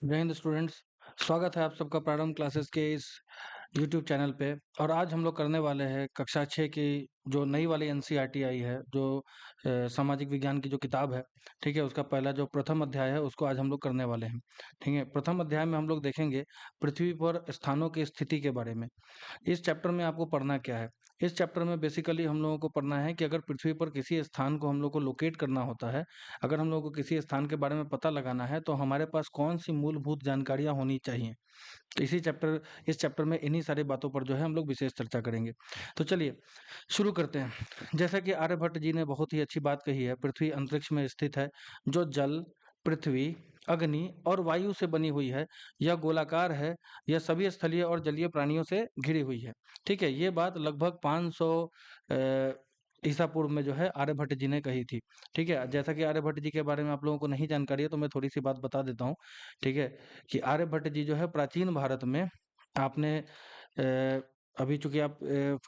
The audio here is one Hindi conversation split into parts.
जय हिंद स्टूडेंट्स। स्वागत है आप सबका प्रारंभ क्लासेस के इस यूट्यूब चैनल पे। और आज हम लोग करने वाले हैं कक्षा 6 की जो नई वाली एनसीईआरटी आई है, जो सामाजिक विज्ञान की जो किताब है, ठीक है, उसका पहला जो प्रथम अध्याय है उसको आज हम लोग करने वाले हैं। ठीक है, प्रथम अध्याय में हम लोग देखेंगे पृथ्वी पर स्थानों की स्थिति के बारे में। इस चैप्टर में आपको पढ़ना क्या है? इस चैप्टर में बेसिकली हम लोगों को पढ़ना है कि अगर पृथ्वी पर किसी स्थान को हम लोग को लोकेट करना होता है, अगर हम लोगों को किसी स्थान के बारे में पता लगाना है, तो हमारे पास कौन सी मूलभूत जानकारियां होनी चाहिए। तो इस चैप्टर में इन्हीं सारी बातों पर जो है हम लोग विशेष चर्चा करेंगे। तो चलिए शुरू करते हैं। जैसा कि आर्यभट्ट जी ने बहुत ही अच्छी बात कही है, पृथ्वी अंतरिक्ष में स्थित है, जो जल, पृथ्वी, अग्नि और वायु से बनी हुई है। यह गोलाकार है। यह सभी स्थलीय और जलीय प्राणियों से घिरी हुई है। ठीक है, ये बात लगभग 500 ईसा पूर्व में जो है आर्यभट्ट जी ने कही थी। ठीक है, जैसा कि आर्यभट्ट जी के बारे में आप लोगों को नहीं जानकारी है, तो मैं थोड़ी सी बात बता देता हूँ। ठीक है, कि आर्यभट्ट जी जो है प्राचीन भारत में, आपने अभी चूंकि आप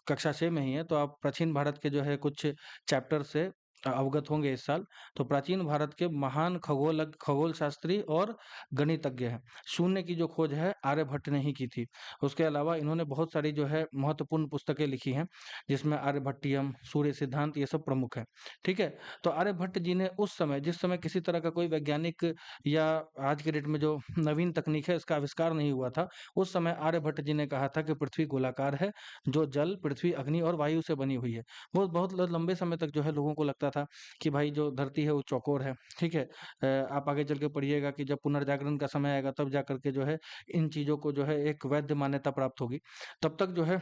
कक्षा 6 में ही है, तो आप प्राचीन भारत के जो है कुछ चैप्टर से अवगत होंगे इस साल। तो प्राचीन भारत के महान खगोल शास्त्री और गणितज्ञ हैं। शून्य की जो खोज है आर्यभट्ट ने ही की थी। उसके अलावा इन्होंने बहुत सारी जो है महत्वपूर्ण पुस्तकें लिखी हैं, जिसमें आर्यभट्टियम, सूर्य सिद्धांत, ये सब प्रमुख है। ठीक है, तो आर्यभट्ट जी ने उस समय, जिस समय किसी तरह का कोई वैज्ञानिक या आज के डेट में जो नवीन तकनीक है इसका आविष्कार नहीं हुआ था, उस समय आर्यभट्ट जी ने कहा था कि पृथ्वी गोलाकार है, जो जल, पृथ्वी, अग्नि और वायु से बनी हुई है। वो बहुत लंबे समय तक जो है लोगों को लगता था कि भाई जो धरती है वो चौकोर है। ठीक है, आप आगे चल के पढ़िएगा कि जब पुनर्जागरण का समय आएगा तब जा करके जो है इन चीजों को जो है एक वैध मान्यता प्राप्त होगी। तब तक जो है,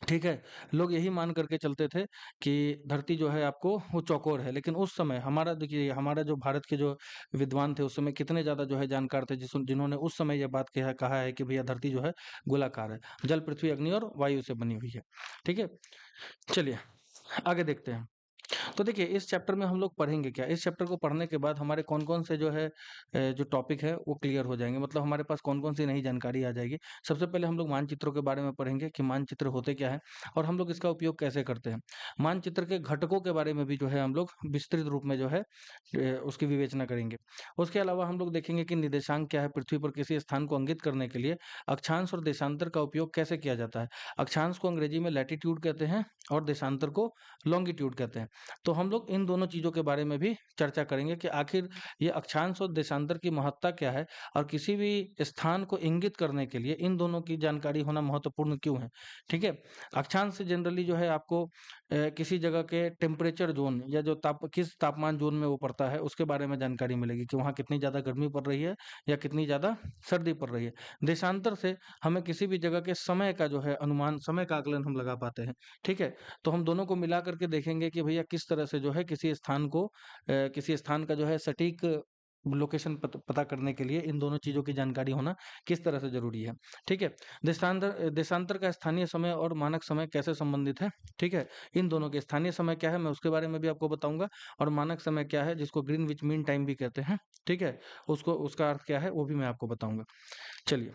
ठीक है, लोग यही मान करके चलते थे कि धरती जो है आपको वो चौकोर है। लेकिन उस समय हमारा, देखिए, हमारा जो भारत के जो विद्वान थे उस समय कितने ज्यादा जो है जानकार थे, जिन्होंने उस समय ये बात कहा है कि भैया धरती जो है गोलाकार है, जल, पृथ्वी, अग्नि और वायु से बनी हुई है। ठीक है, चलिए आगे देखते हैं। तो देखिए इस चैप्टर में हम लोग पढ़ेंगे क्या? इस चैप्टर को पढ़ने के बाद हमारे कौन-कौन से जो है जो टॉपिक है वो क्लियर हो जाएँगे, मतलब हमारे पास कौन-कौन सी नई जानकारी आ जाएगी। सबसे पहले हम लोग मानचित्रों के बारे में पढ़ेंगे कि मानचित्र होते क्या हैं और हम लोग इसका उपयोग कैसे करते हैं। मानचित्र के घटकों के बारे में भी जो है हम लोग विस्तृत रूप में जो है उसकी विवेचना करेंगे। उसके अलावा हम लोग देखेंगे कि निर्देशांक क्या है, पृथ्वी पर किसी स्थान को इंगित करने के लिए अक्षांश और देशांतर का उपयोग कैसे किया जाता है। अक्षांश को अंग्रेजी में लैटीट्यूड कहते हैं और देशांतर को लॉन्गिट्यूड कहते हैं। तो हम लोग इन दोनों चीज़ों के बारे में भी चर्चा करेंगे कि आखिर ये अक्षांश और देशांतर की महत्ता क्या है और किसी भी स्थान को इंगित करने के लिए इन दोनों की जानकारी होना महत्वपूर्ण क्यों है। ठीक है, अक्षांश से जनरली जो है आपको किसी जगह के टेम्परेचर जोन या जो किस तापमान जोन में वो पड़ता है उसके बारे में जानकारी मिलेगी कि वहाँ कितनी ज़्यादा गर्मी पड़ रही है या कितनी ज़्यादा सर्दी पड़ रही है। देशांतर से हमें किसी भी जगह के समय का जो है अनुमान, समय का आकलन हम लगा पाते हैं। ठीक है, तो हम दोनों को मिला करके देखेंगे कि भैया किस तरह से जो है किसी स्थान का जो है सटीक लोकेशन पता करने के लिए इन दोनों चीज़ों की जानकारी होना किस तरह से ज़रूरी है। ठीक है, देशांतर देशांतर का स्थानीय समय और मानक समय कैसे संबंधित है। ठीक है, इन दोनों के स्थानीय समय क्या है मैं उसके बारे में भी आपको बताऊंगा, और मानक समय क्या है जिसको ग्रीनविच मीन टाइम भी कहते हैं। ठीक है, उसको उसका अर्थ क्या है वो भी मैं आपको बताऊंगा। चलिए,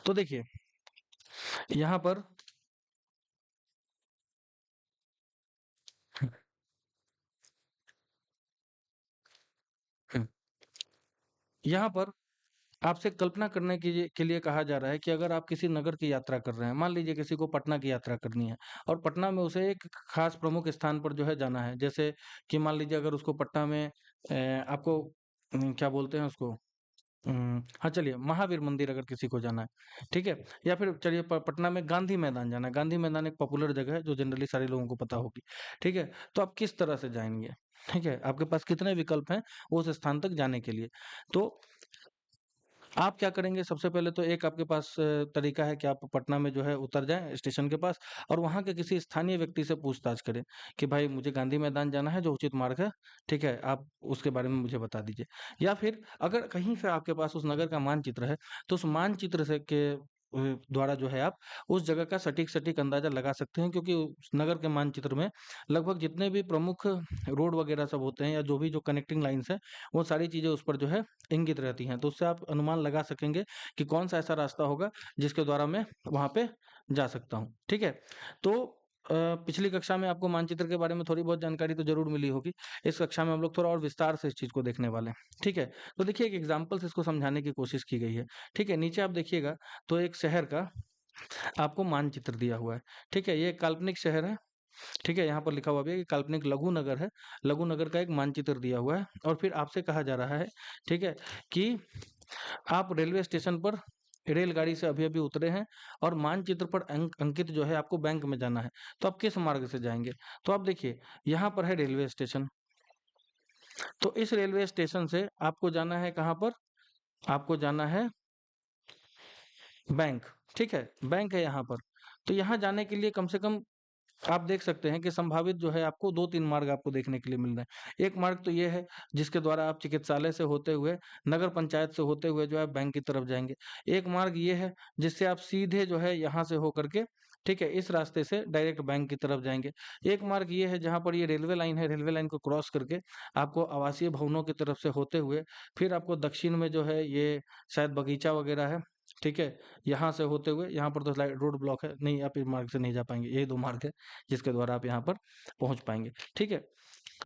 तो देखिए यहाँ पर यहाँ पर आपसे कल्पना करने के लिए कहा जा रहा है कि अगर आप किसी नगर की यात्रा कर रहे हैं, मान लीजिए किसी को पटना की यात्रा करनी है और पटना में उसे एक खास प्रमुख स्थान पर जो है जाना है। जैसे कि मान लीजिए अगर उसको पटना में आपको क्या बोलते हैं उसको, हाँ चलिए, महावीर मंदिर अगर किसी को जाना है, ठीक है, या फिर चलिए पटना में गांधी मैदान जाना है। गांधी मैदान एक पॉपुलर जगह है जो जनरली सारे लोगों को पता होगी। ठीक है, तो आप किस तरह से जाएंगे? ठीक है, आपके पास कितने विकल्प हैं उस स्थान तक जाने के लिए। तो आप क्या करेंगे? सबसे पहले तो एक आपके पास तरीका है कि आप पटना में जो है उतर जाएं स्टेशन के पास और वहां के किसी स्थानीय व्यक्ति से पूछताछ करें कि भाई मुझे गांधी मैदान जाना है, जो उचित मार्ग है, ठीक है, आप उसके बारे में मुझे बता दीजिए। या फिर अगर कहीं से आपके पास उस नगर का मानचित्र है, तो उस मानचित्र से के द्वारा जो है आप उस जगह का सटीक सटीक अंदाजा लगा सकते हैं, क्योंकि उस नगर के मानचित्र में लगभग जितने भी प्रमुख रोड वगैरह सब होते हैं या जो भी जो कनेक्टिंग लाइन्स है, वो सारी चीजें उस पर जो है इंगित रहती हैं। तो उससे आप अनुमान लगा सकेंगे कि कौन सा ऐसा रास्ता होगा जिसके द्वारा मैं वहां पे जा सकता हूँ। ठीक है, तो पिछली कक्षा में आपको मानचित्र के बारे में थोड़ी बहुत जानकारी तो जरूर मिली होगी। इस कक्षा में हम लोग थोड़ा और विस्तार से इस चीज़ को देखने वाले हैं, ठीक है? तो देखिए एक एग्जाम्पल से इसको समझाने की कोशिश की गई है, ठीक है? नीचे आप देखिएगा तो एक शहर का आपको मानचित्र दिया हुआ है, ठीक है? ये एक काल्पनिक शहर है, ठीक है? यहाँ पर लिखा हुआ भी है कि काल्पनिक लघु नगर है। लघु नगर का एक मानचित्र दिया हुआ है और फिर आपसे कहा जा रहा है, ठीक है? कि आप रेलवे स्टेशन पर रेलगाड़ी से अभी-अभी उतरे हैं और मानचित्र पर अंकित जो है आपको बैंक में जाना है। तो आप किस मार्ग से जाएँगे? तो आप देखिए, यहाँ पर है रेलवे स्टेशन। तो इस रेलवे स्टेशन से आपको जाना है कहाँ पर? आपको जाना है बैंक, ठीक है? बैंक है यहाँ पर। तो यहाँ जाने के लिए कम से कम आप देख सकते हैं कि संभावित जो है आपको 2-3 मार्ग आपको देखने के लिए मिल रहे हैं। एक मार्ग तो ये है जिसके द्वारा आप चिकित्सालय से होते हुए, नगर पंचायत से होते हुए जो है बैंक की तरफ जाएँगे। एक मार्ग ये है जिससे आप सीधे जो है यहाँ से होकर के, ठीक है, इस रास्ते से डायरेक्ट बैंक की तरफ जाएँगे। एक मार्ग ये है जहाँ पर ये रेलवे लाइन है, रेलवे लाइन को क्रॉस करके आपको आवासीय भवनों की तरफ से होते हुए फिर आपको दक्षिण में जो है ये शायद बगीचा वगैरह है, ठीक है? यहाँ से होते हुए यहाँ पर तो लाइट रोड ब्लॉक है, नहीं आप इस मार्ग से नहीं जा पाएँगे। यही 2 मार्ग है जिसके द्वारा आप यहाँ पर पहुँच पाएँगे, ठीक है?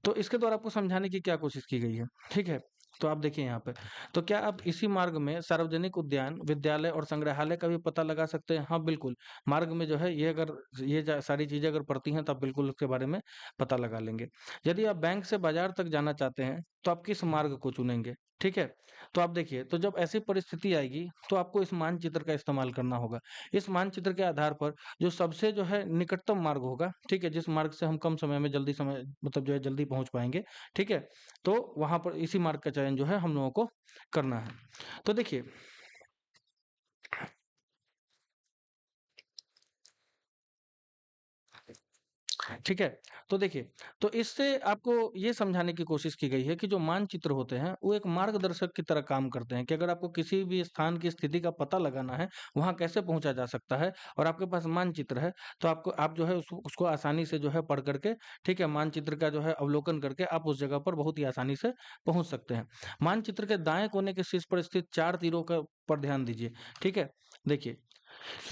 तो इसके द्वारा आपको समझाने की क्या कोशिश की गई है, ठीक है? तो आप देखिए यहाँ पे, तो क्या आप इसी मार्ग में सार्वजनिक उद्यान, विद्यालय और संग्रहालय का भी पता लगा सकते हैं? हाँ, बिल्कुल। मार्ग में जो है ये अगर ये सारी चीज़ें अगर पड़ती हैं तो आप बिल्कुल उसके बारे में पता लगा लेंगे। यदि आप बैंक से बाजार तक जाना चाहते हैं, तो आप किस मार्ग को चुनेंगे? ठीक है? तो आप देखिए, तो जब ऐसी परिस्थिति आएगी, तो आपको इस मानचित्र का इस्तेमाल करना होगा। इस मानचित्र के आधार पर जो सबसे जो है निकटतम मार्ग होगा, ठीक है? जिस मार्ग से हम कम समय में जल्दी समय मतलब जो है जल्दी पहुँच पाएँगे, ठीक है? तो वहाँ पर इसी मार्ग का चयन जो है हम लोगों को करना है। तो देखिए, ठीक है? तो देखिए, तो इससे आपको ये समझाने की कोशिश की गई है कि जो मानचित्र होते हैं, वो एक मार्गदर्शक की तरह काम करते हैं कि अगर आपको किसी भी स्थान की स्थिति का पता लगाना है, वहाँ कैसे पहुँचा जा सकता है और आपके पास मानचित्र है, तो आपको आप जो है उसको आसानी से जो है पढ़ करके, ठीक है? मानचित्र का जो है अवलोकन करके आप उस जगह पर बहुत ही आसानी से पहुँच सकते हैं। मानचित्र के दाएँ कोने के शीर्ष पर स्थित 4 तीरों का पर ध्यान दीजिए, ठीक है? देखिए,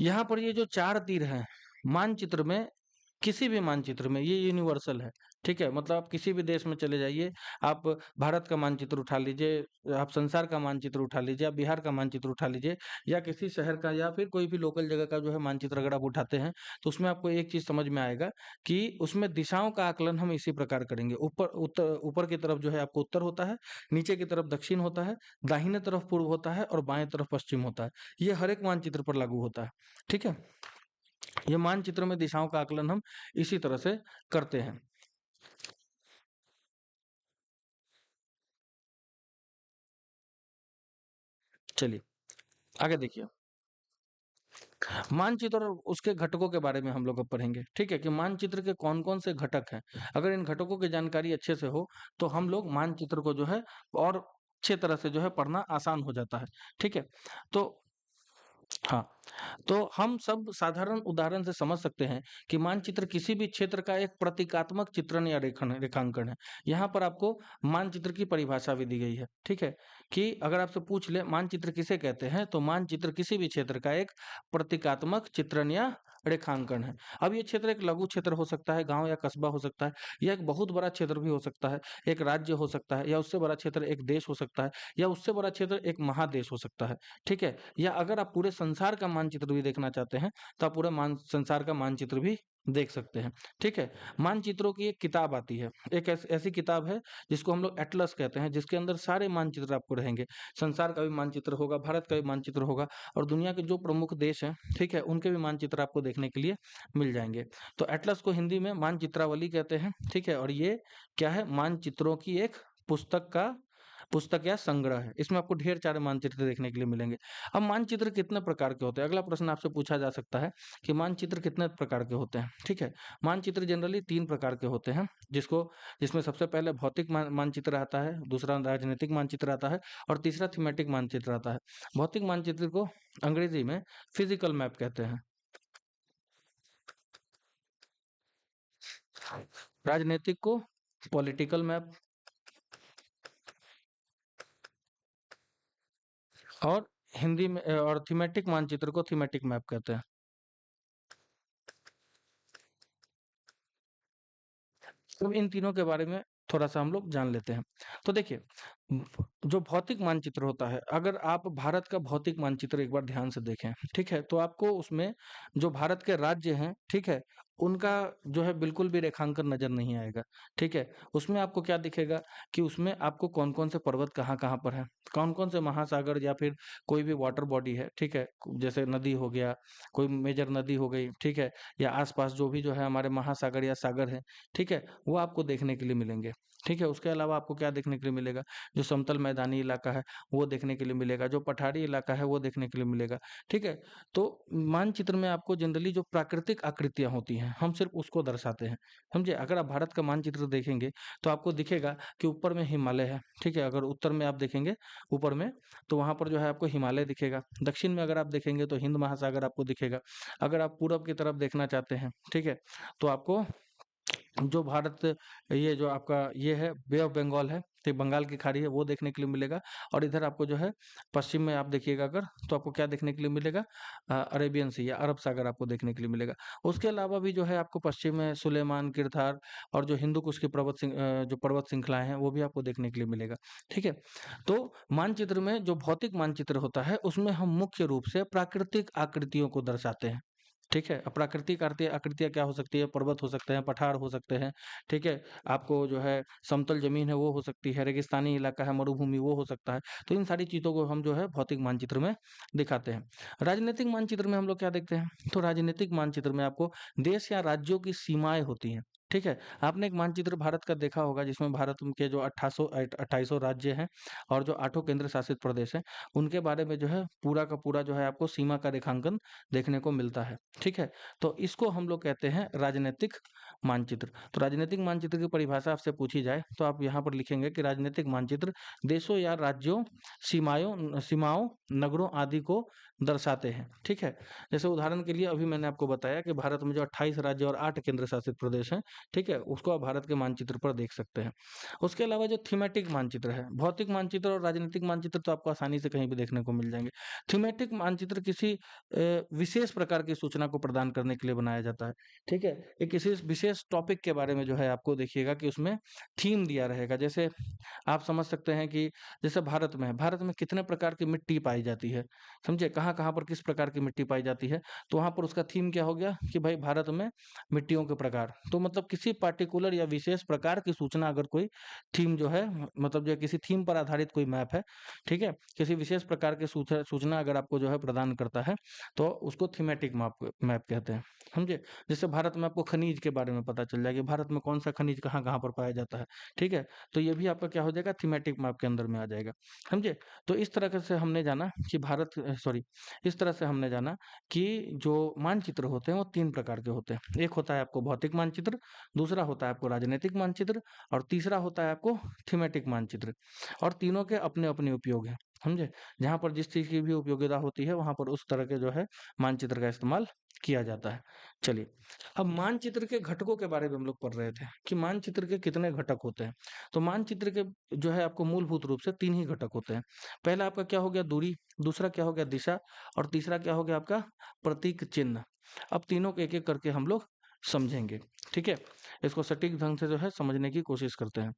यहाँ पर ये जो 4 तीर हैं, मानचित्र में किसी भी मानचित्र में ये यूनिवर्सल है, ठीक है? मतलब आप किसी भी देश में चले जाइए, आप भारत का मानचित्र उठा लीजिए, आप संसार का मानचित्र उठा लीजिए, आप बिहार का मानचित्र उठा लीजिए या किसी शहर का या फिर कोई भी लोकल जगह का जो है मानचित्र अगर आप उठाते हैं, तो उसमें आपको एक चीज़ समझ में आएगा कि उसमें दिशाओं का आकलन हम इसी प्रकार करेंगे। ऊपर की तरफ जो है आपको उत्तर होता है, नीचे की तरफ दक्षिण होता है, दाहिने तरफ पूर्व होता है और बाएँ तरफ पश्चिम होता है। ये हर एक मानचित्र पर लागू होता है, ठीक है? ये मानचित्र में दिशाओं का आकलन हम इसी तरह से करते हैं। चलिए, आगे देखिए। मानचित्र और उसके घटकों के बारे में हम लोग अब पढ़ेंगे, ठीक है? कि मानचित्र के कौन-कौन से घटक हैं। अगर इन घटकों की जानकारी अच्छे से हो, तो हम लोग मानचित्र को जो है और अच्छे तरह से जो है पढ़ना आसान हो जाता है, ठीक है? तो हाँ, तो हम सब साधारण उदाहरण से समझ सकते हैं कि मानचित्र किसी भी क्षेत्र का एक प्रतीकात्मक चित्रण या रेखांकन है। यहाँ पर आपको मानचित्र की परिभाषा भी दी गई है, ठीक है? कि अगर आपसे पूछ ले मानचित्र किसे कहते हैं, तो मानचित्र किसी भी क्षेत्र का एक प्रतीकात्मक चित्रण या रेखांकन है। अब ये क्षेत्र एक लघु क्षेत्र हो सकता है, गाँव या कस्बा हो सकता है, या एक बहुत बड़ा क्षेत्र भी हो सकता है, एक राज्य हो सकता है, या उससे बड़ा क्षेत्र एक देश हो सकता है, या उससे बड़ा क्षेत्र एक महादेश हो सकता है, ठीक है? या अगर आप पूरे संसार का मानचित्र भी देखना चाहते हैं, तो आप पूरे संसार का मानचित्र भी देख सकते हैं, ठीक है? मानचित्रों की एक किताब आती है, एक ऐसी किताब है जिसको हम लोग एटलस कहते हैं, जिसके अंदर सारे मानचित्र आपको रहेंगे। संसार का भी मानचित्र होगा, भारत का भी मानचित्र होगा और दुनिया के जो प्रमुख देश हैं, ठीक है? उनके भी मानचित्र आपको देखने के लिए मिल जाएँगे। तो एटलस को हिंदी में मानचित्रावली कहते हैं, ठीक है? और ये क्या है? मानचित्रों की एक पुस्तक या संग्रह है। इसमें आपको ढेर सारे मानचित्र देखने के लिए मिलेंगे। अब मानचित्र कितने प्रकार के होते हैं? अगला प्रश्न आपसे पूछा जा सकता है कि मानचित्र कितने प्रकार के होते हैं? ठीक है? मानचित्र जनरली 3 प्रकार के होते हैं, जिसमें सबसे पहले भौतिक मानचित्र आता है, दूसरा राजनीतिक मानचित्र आता है और तीसरा थीमेटिक मानचित्र आता है। भौतिक मानचित्र को अंग्रेजी में फिजिकल मैप कहते हैं। राजनीतिक को पॉलिटिकल मैप और हिंदी में और थीमेटिक मानचित्र को थीमेटिक मैप कहते हैं। तो इन तीनों के बारे में थोड़ा-सा हम लोग जान लेते हैं। तो देखिए, जो भौतिक मानचित्र होता है, अगर आप भारत का भौतिक मानचित्र एक बार ध्यान से देखें, ठीक है? तो आपको उसमें जो भारत के राज्य हैं, ठीक है? उनका जो है बिल्कुल भी रेखांकन नज़र नहीं आएगा, ठीक है? उसमें आपको क्या दिखेगा कि उसमें आपको कौन-कौन से पर्वत कहाँ-कहाँ पर हैं, कौन-कौन से महासागर या फिर कोई भी वाटर बॉडी है, ठीक है? जैसे नदी हो गया, कोई मेजर नदी हो गई, ठीक है? या आस-पास जो भी जो है हमारे महासागर या सागर हैं, ठीक है? वो आपको देखने के लिए मिलेंगे, ठीक है? उसके अलावा आपको क्या देखने के लिए मिलेगा, जो समतल मैदानी इलाका है, वो देखने के लिए मिलेगा, जो पठारी इलाका है, वो देखने के लिए मिलेगा, ठीक है? तो मानचित्र में आपको जनरली जो प्राकृतिक आकृतियाँ होती हैं, हम सिर्फ़ उसको दर्शाते हैं, समझे? अगर आप भारत का मानचित्र देखेंगे, तो आपको दिखेगा कि ऊपर में हिमालय है, ठीक है? अगर उत्तर में आप देखेंगे, ऊपर में, तो वहाँ पर जो है आपको हिमालय दिखेगा। दक्षिण में अगर आप देखेंगे, तो हिंद महासागर आपको दिखेगा। अगर आप पूरब की तरफ देखना चाहते हैं, ठीक है? तो आपको जो भारत ये जो आपका ये है बे ऑफ बंगाल है, तो बंगाल की खाड़ी है, वो देखने के लिए मिलेगा। और इधर आपको जो है पश्चिम में आप देखिएगा अगर, तो आपको क्या देखने के लिए मिलेगा, अरेबियन सी या अरब सागर आपको देखने के लिए मिलेगा। उसके अलावा भी जो है आपको पश्चिम में सुलेमान, किरथार और जो हिंदू कुश की जो पर्वत श्रृंखलाएं हैं, वो भी आपको देखने के लिए मिलेगा, ठीक है? तो मानचित्र में जो भौतिक मानचित्र होता है, उसमें हम मुख्य रूप से प्राकृतिक आकृतियों को दर्शाते हैं, ठीक है? प्राकृतिक आकृतियाँ क्या हो सकती है? पर्वत हो सकते हैं, पठार हो सकते हैं, ठीक है? आपको जो है समतल ज़मीन है वो हो सकती है, रेगिस्तानी इलाका है, मरुभूमि वो हो सकता है। तो इन सारी चीज़ों को हम जो है भौतिक मानचित्र में दिखाते हैं। राजनीतिक मानचित्र में हम लोग क्या देखते हैं? तो राजनीतिक मानचित्र में आपको देश या राज्यों की सीमाएँ होती हैं, ठीक है? आपने एक मानचित्र भारत का देखा होगा जिसमें भारत के जो 2800 राज्य हैं और जो 8 केंद्र शासित प्रदेश हैं, उनके बारे में जो है पूरा का पूरा जो है आपको सीमा का रेखांकन देखने को मिलता है, ठीक है? तो इसको हम लोग कहते हैं राजनीतिक मानचित्र। तो राजनीतिक मानचित्र की परिभाषा आपसे पूछी जाए तो आप यहाँ पर लिखेंगे कि राजनीतिक मानचित्र देशों या राज्यों, सीमाओं, नगरों आदि को दर्शाते हैं, ठीक है? जैसे उदाहरण के लिए अभी मैंने आपको बताया कि भारत में जो 28 राज्य और 8 केंद्र शासित प्रदेश हैं, ठीक है? उसको आप भारत के मानचित्र पर देख सकते हैं। उसके अलावा जो थीमेटिक मानचित्र है, भौतिक मानचित्र और राजनीतिक मानचित्र तो आपको आसानी से कहीं भी देखने को मिल जाएँगे। थीमेटिक मानचित्र किसी विशेष प्रकार की सूचना को प्रदान करने के लिए बनाया जाता है, ठीक है? एक किसी विशेष टॉपिक के बारे में जो है आपको देखिएगा कि उसमें थीम दिया रहेगा। जैसे आप समझ सकते हैं कि जैसे भारत में है, भारत में कितने प्रकार की मिट्टी पाई जाती है, समझे? कहाँ-कहाँ पर किस प्रकार की मिट्टी पाई जाती है, तो वहाँ पर उसका थीम क्या हो गया कि भाई भारत में मिट्टियों के प्रकार। तो मतलब किसी पार्टिकुलर या विशेष प्रकार की सूचना अगर कोई थीम जो है मतलब जो है किसी थीम पर आधारित कोई मैप है, ठीक है? किसी विशेष प्रकार की सूचना अगर आपको जो है प्रदान करता है, तो उसको थीमेटिक मैप मैप कहते हैं, समझे? जैसे भारत में आपको खनिज के बारे में पता चल जाएगा कि भारत में कौन-सा खनिज कहाँ-कहाँ पर पाया जाता है, ठीक है? तो ये भी आपका क्या हो जाएगा थीमेटिक मैप के अंदर में आ जाएगा, समझे? तो इस तरह से हमने जाना कि इस तरह से हमने जाना कि जो मानचित्र होते हैं वो 3 प्रकार के होते हैं। एक होता है आपको भौतिक मानचित्र, दूसरा होता है आपको राजनीतिक मानचित्र और तीसरा होता है आपको थीमेटिक मानचित्र। और तीनों के अपने-अपने उपयोग हैं, समझे? जहाँ पर जिस चीज़ की भी उपयोगिता होती है वहाँ पर उस तरह के जो है मानचित्र का इस्तेमाल किया जाता है। चलिए, अब मानचित्र के घटकों के बारे में हम लोग पढ़ रहे थे कि मानचित्र के कितने घटक होते हैं। तो मानचित्र के जो है आपको मूलभूत रूप से 3 ही घटक होते हैं। पहला आपका क्या हो गया दूरी, दूसरा क्या हो गया दिशा और तीसरा क्या हो गया आपका प्रतीक चिन्ह। अब तीनों को एक-एक करके हम लोग समझेंगे, ठीक है? इसको सटीक ढंग से जो है समझने की कोशिश करते हैं।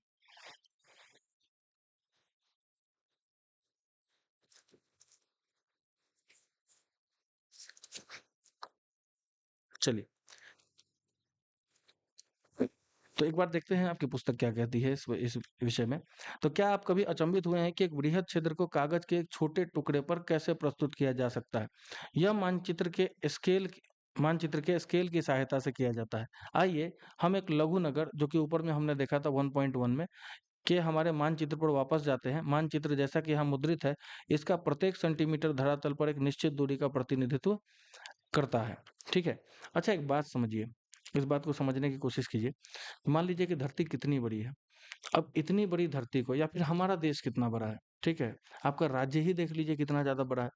चलिए, तो एक बार देखते हैं आपकी पुस्तक क्या कहती है इस विषय में। तो क्या आप कभी अचंभित हुए हैं कि एक बृहद क्षेत्र को कागज के एक छोटे टुकड़े पर कैसे प्रस्तुत किया जा सकता है? यह मानचित्र के स्केल की सहायता से किया जाता है। आइए हम एक लघु नगर जो कि ऊपर में हमने देखा था 1.1 में के हमारे मानचित्र पर वापस जाते हैं। मानचित्र जैसा कि यहाँ मुद्रित है, इसका प्रत्येक सेंटीमीटर धरातल पर एक निश्चित दूरी का प्रतिनिधित्व करता है, ठीक है? अच्छा एक बात समझिए, इस बात को समझने की कोशिश कीजिए। मान लीजिए कि धरती कितनी बड़ी है। अब इतनी बड़ी धरती को या फिर हमारा देश कितना बड़ा है, ठीक है? आपका राज्य ही देख लीजिए कितना ज़्यादा बड़ा है।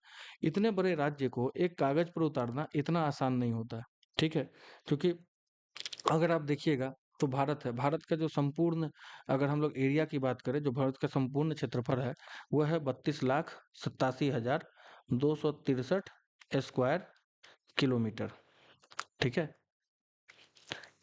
इतने बड़े राज्य को एक कागज़ पर उतारना इतना आसान नहीं होता है, ठीक है? क्योंकि अगर आप देखिएगा तो भारत है, भारत का जो संपूर्ण अगर हम लोग एरिया की बात करें, जो भारत का संपूर्ण क्षेत्रफल है, वो है 32,87,263 स्क्वायर किलोमीटर, ठीक है?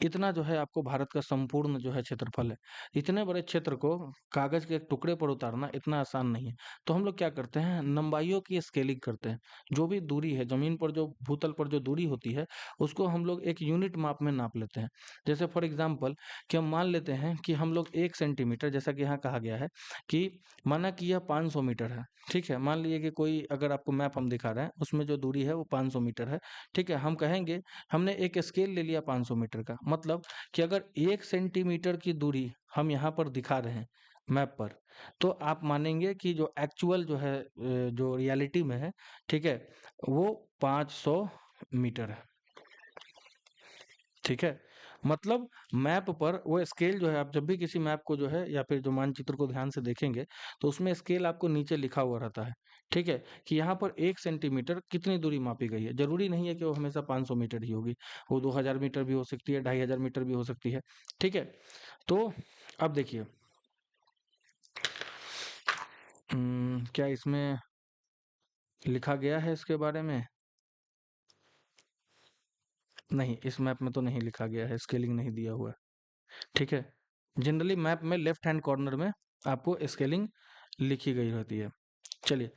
इतना जो है आपको भारत का संपूर्ण जो है क्षेत्रफल है। इतने बड़े क्षेत्र को कागज के एक टुकड़े पर उतारना इतना आसान नहीं है। तो हम लोग क्या करते हैं, लंबाइयों की स्केलिंग करते हैं। जो भी दूरी है जमीन पर, जो भूतल पर जो दूरी होती है, उसको हम लोग एक यूनिट माप में नाप लेते हैं। जैसे फॉर एग्जाम्पल कि हम मान लेते हैं कि हम लोग 1 सेंटीमीटर, जैसा कि यहाँ कहा गया है कि माना कि यह 500 मीटर है। ठीक है, मान लीजिए कि कोई अगर आपको मैप हम दिखा रहे हैं उसमें जो दूरी है वो 500 मीटर है। ठीक है, हम कहेंगे हमने एक स्केल ले लिया 500 मीटर का, मतलब कि अगर 1 सेंटीमीटर की दूरी हम यहाँ पर दिखा रहे हैं मैप पर, तो आप मानेंगे कि जो एक्चुअल जो है जो रियलिटी में है, ठीक है, वो 500 मीटर है। ठीक है, मतलब मैप पर वो स्केल जो है, आप जब भी किसी मैप को जो है या फिर जो मानचित्र को ध्यान से देखेंगे तो उसमें स्केल आपको नीचे लिखा हुआ रहता है। ठीक है, कि यहाँ पर 1 सेंटीमीटर कितनी दूरी मापी गई है। जरूरी नहीं है कि वो हमेशा 500 मीटर ही होगी, वो 2000 मीटर भी हो सकती है, 2500 मीटर भी हो सकती है। ठीक है, तो अब देखिए, क्या इसमें लिखा गया है इसके बारे में? नहीं, इस मैप में तो नहीं लिखा गया है, स्केलिंग नहीं दिया हुआ है। ठीक है, जनरली मैप में लेफ्ट हैंड कॉर्नर में आपको स्केलिंग लिखी गई रहती है। चलिए,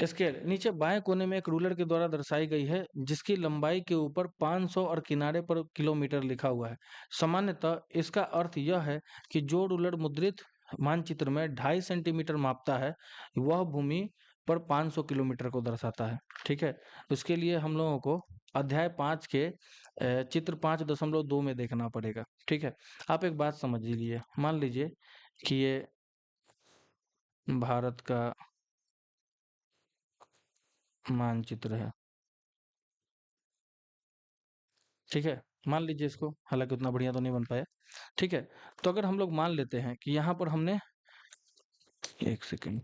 स्केल नीचे बाएं कोने में एक रूलर के द्वारा दर्शाई गई है, जिसकी लंबाई के ऊपर 500 और किनारे पर किलोमीटर लिखा हुआ है। सामान्यतः इसका अर्थ यह है कि जो रूलर मुद्रित मानचित्र में 2.5 सेंटीमीटर मापता है, वह भूमि पर 500 किलोमीटर को दर्शाता है। ठीक है, तो इसके लिए हम लोगों को अध्याय 5 के चित्र 5.2 में देखना पड़ेगा। ठीक है, आप एक बात समझ लीजिए, मान लीजिए कि ये भारत का मानचित्र है। ठीक है, मान लीजिए इसको, हालांकि उतना बढ़िया तो नहीं बन पाया। ठीक है, तो अगर हम लोग मान लेते हैं कि यहाँ पर हमने, एक सेकंड,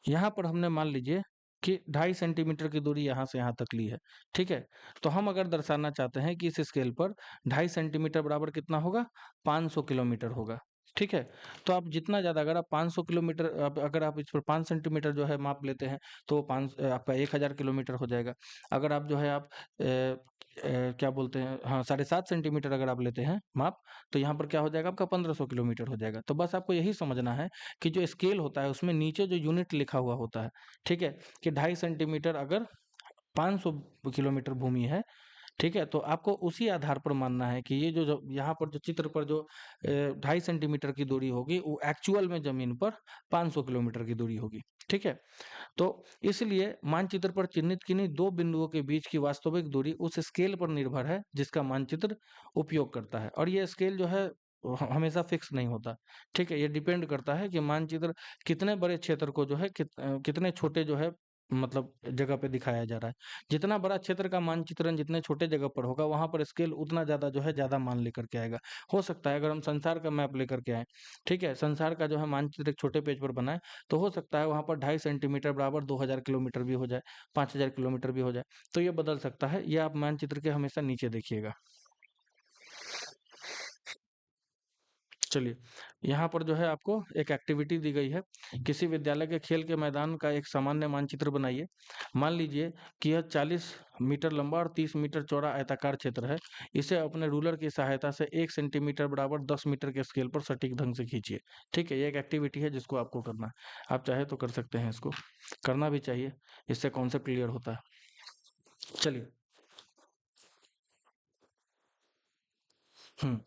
यहाँ पर हमने मान लीजिए कि 2.5 सेंटीमीटर की दूरी यहाँ से यहाँ तक ली है। ठीक है, तो हम अगर दर्शाना चाहते हैं कि इस स्केल पर 2.5 सेंटीमीटर बराबर कितना होगा, 500 किलोमीटर होगा। ठीक है, तो आप जितना ज़्यादा, अगर आप 500 किलोमीटर, अगर आप इस पर 5 सेंटीमीटर जो है माप लेते हैं, तो वो आपका 1000 किलोमीटर हो जाएगा। अगर आप जो है आप क्या बोलते हैं, हाँ, 7.5 सेंटीमीटर अगर आप लेते हैं माप, तो यहाँ पर क्या हो जाएगा, आपका 1500 किलोमीटर हो जाएगा। तो बस आपको यही समझना है कि जो स्केल होता है उसमें नीचे जो यूनिट लिखा हुआ होता है, ठीक है, कि 2.5 सेंटीमीटर अगर 500 किलोमीटर भूमि है, ठीक है, तो आपको उसी आधार पर मानना है कि ये जो यहाँ पर जो चित्र पर जो 2.5 सेंटीमीटर की दूरी होगी, वो एक्चुअल में जमीन पर 500 किलोमीटर की दूरी होगी। ठीक है, तो इसलिए मानचित्र पर चिन्हित किन्हीं दो बिंदुओं के बीच की वास्तविक दूरी उस स्केल पर निर्भर है जिसका मानचित्र उपयोग करता है। और ये स्केल जो है वो हमेशा फिक्स नहीं होता। ठीक है, ये डिपेंड करता है कि मानचित्र कितने बड़े क्षेत्र को जो है कितने छोटे जो है मतलब जगह पे दिखाया जा रहा है। जितना बड़ा क्षेत्र का मानचित्रण जितने छोटे जगह पर होगा, वहां पर स्केल उतना ज्यादा जो है ज्यादा मान लेकर के आएगा। हो सकता है अगर हम संसार का मैप लेकर के आए, ठीक है, संसार का जो है मानचित्र एक छोटे पेज पर बनाए, तो हो सकता है वहां पर 2.5 सेंटीमीटर बराबर 2000 किलोमीटर भी हो जाए, 5000 किलोमीटर भी हो जाए। तो ये बदल सकता है, ये आप मानचित्र के हमेशा नीचे देखिएगा। चलिए, यहाँ पर जो है आपको एक एक्टिविटी दी गई है। किसी विद्यालय के खेल के मैदान का एक सामान्य मानचित्र बनाइए। मान लीजिए कि यह 40 मीटर लंबा और 30 मीटर चौड़ा आयताकार क्षेत्र है। इसे अपने रूलर की सहायता से 1 सेंटीमीटर बराबर 10 मीटर के स्केल पर सटीक ढंग से खींचिए। ठीक है, ये एक एक्टिविटी है जिसको आपको करना है। आप चाहे तो कर सकते हैं, इसको करना भी चाहिए, इससे कॉन्सेप्ट क्लियर होता है। चलिए, हम्म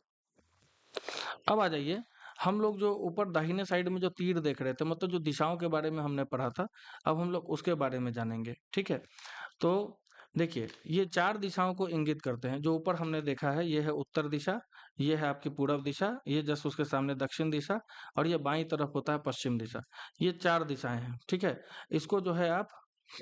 अब आ जाइए, हम लोग जो ऊपर दाहिने साइड में जो तीर देख रहे थे, मतलब जो दिशाओं के बारे में हमने पढ़ा था, अब हम लोग उसके बारे में जानेंगे। ठीक है, तो देखिए, ये चार दिशाओं को इंगित करते हैं। जो ऊपर हमने देखा है, ये है उत्तर दिशा, ये है आपकी पूर्व दिशा, ये जस्ट उसके सामने दक्षिण दिशा, और ये बाईं तरफ होता है पश्चिम दिशा। ये चार दिशाएं हैं। ठीक है, इसको जो है आप,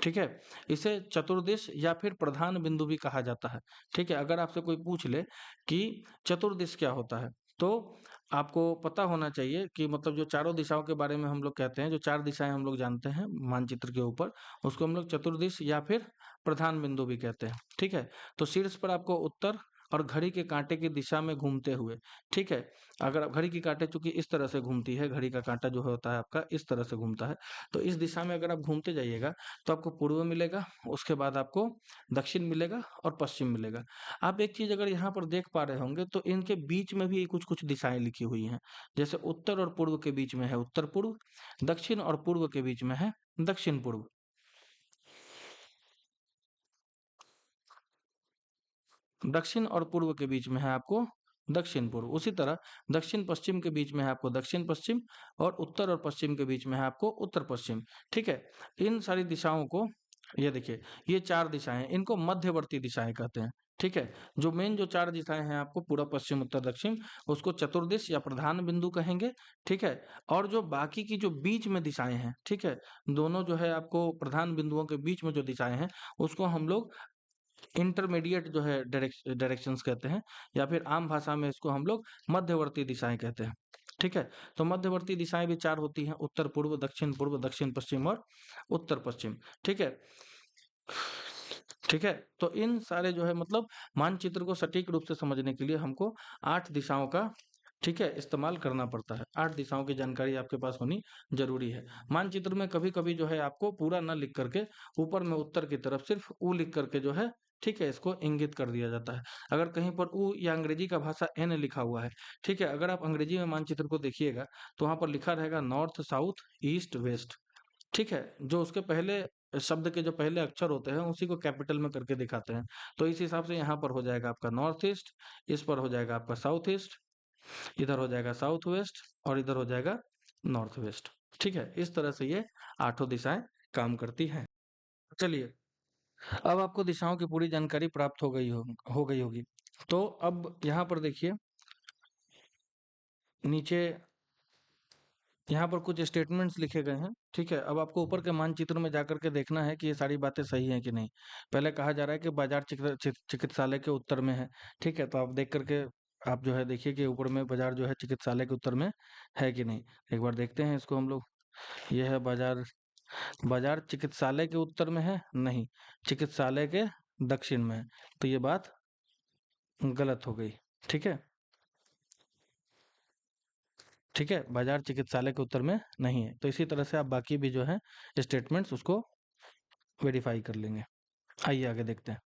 ठीक है, इसे चतुर्दिश या फिर प्रधान बिंदु भी कहा जाता है। ठीक है, अगर आपसे कोई पूछ ले कि चतुर्दिश क्या होता है, तो आपको पता होना चाहिए कि मतलब जो चारों दिशाओं के बारे में हम लोग कहते हैं, जो चार दिशाएं हम लोग जानते हैं मानचित्र के ऊपर, उसको हम लोग चतुर्दिश या फिर प्रधान बिंदु भी कहते हैं। ठीक है, तो शीर्ष पर आपको उत्तर, और घड़ी के कांटे की दिशा में घूमते हुए। ठीक है, अगर घड़ी की कांटे चूंकि इस तरह से घूमती है, घड़ी का कांटा जो होता है आपका इस तरह से घूमता है, तो इस दिशा में अगर आप घूमते जाइएगा तो आपको पूर्व मिलेगा, उसके बाद आपको दक्षिण मिलेगा और पश्चिम मिलेगा। आप एक चीज अगर यहाँ पर देख पा रहे होंगे तो इनके बीच में भी कुछ कुछ दिशाएं लिखी हुई हैं। जैसे उत्तर और पूर्व के बीच में है उत्तर पूर्व, दक्षिण और पूर्व के बीच में है दक्षिण पूर्व। दक्षिण और पूर्व के बीच में है आपको दक्षिण पूर्व। उसी तरह दक्षिण पश्चिम के बीच में है आपको दक्षिण पश्चिम, और उत्तर और पश्चिम के बीच में है आपको उत्तर पश्चिम। ठीक है, इन सारी दिशाओं को, ये देखिए, ये चार दिशाएं, इनको मध्यवर्ती दिशाएं कहते हैं। ठीक है, जो मेन जो चार दिशाएं हैं आपको पूर्व पश्चिम उत्तर दक्षिण, उसको चतुर्दिश या प्रधान बिंदु कहेंगे। ठीक है, और जो बाकी की जो बीच में दिशाएं हैं, ठीक है, दोनों जो है आपको प्रधान बिंदुओं के बीच में जो दिशाएं हैं, उसको हम लोग इंटरमीडिएट जो है डायरेक्शंस कहते हैं, या फिर आम भाषा में इसको हम लोग मध्यवर्ती दिशाएं कहते हैं। ठीक है, तो मध्यवर्ती दिशाएं भी चार होती हैं, उत्तर पूर्व, दक्षिण पश्चिम और उत्तर पश्चिम। ठीक है, ठीक है, तो इन सारे जो है मतलब मानचित्र को सटीक रूप से समझने के लिए हमको 8 दिशाओं का, ठीक है, इस्तेमाल करना पड़ता है। 8 दिशाओं की जानकारी आपके पास होनी जरूरी है। मानचित्र में कभी-कभी जो है आपको पूरा न लिख करके ऊपर में उत्तर की तरफ सिर्फ ऊ लिख करके जो है, ठीक है, इसको इंगित कर दिया जाता है। अगर कहीं पर ऊ या अंग्रेजी का भाषा एन लिखा हुआ है, ठीक है, अगर आप अंग्रेजी में मानचित्र को देखिएगा तो वहां पर लिखा रहेगा नॉर्थ, साउथ, ईस्ट, वेस्ट। ठीक है, जो उसके पहले शब्द के जो पहले अक्षर होते हैं उसी को कैपिटल में करके दिखाते हैं। तो इस हिसाब से यहाँ पर हो जाएगा आपका नॉर्थ ईस्ट, इस पर हो जाएगा आपका साउथ ईस्ट, इधर हो जाएगा साउथ वेस्ट, और इधर हो जाएगा नॉर्थ वेस्ट। ठीक है, इस तरह से ये आठों दिशाएं काम करती हैं। चलिए, अब आपको दिशाओं की पूरी जानकारी प्राप्त हो गई होगी। तो अब यहाँ पर देखिए, नीचे यहाँ पर कुछ स्टेटमेंट्स लिखे गए हैं। ठीक है, अब आपको ऊपर के मानचित्र में जाकर के देखना है कि ये सारी बातें सही हैं कि नहीं। पहले कहा जा रहा है कि बाजार चिकित्सालय के उत्तर में है। ठीक है, तो आप देख करके आप जो है देखिए कि ऊपर में बाजार जो है चिकित्सालय के उत्तर में है कि नहीं। एक बार देखते हैं इसको हम लोग। ये है बाजार, बाजार चिकित्सालय के उत्तर में है नहीं, चिकित्सालय के दक्षिण में है। तो ये बात गलत हो गई। ठीक है, ठीक है, बाजार चिकित्सालय के उत्तर में नहीं है। तो इसी तरह से आप बाकी भी जो है स्टेटमेंट्स उसको वेरीफाई कर लेंगे। आइए आगे देखते हैं।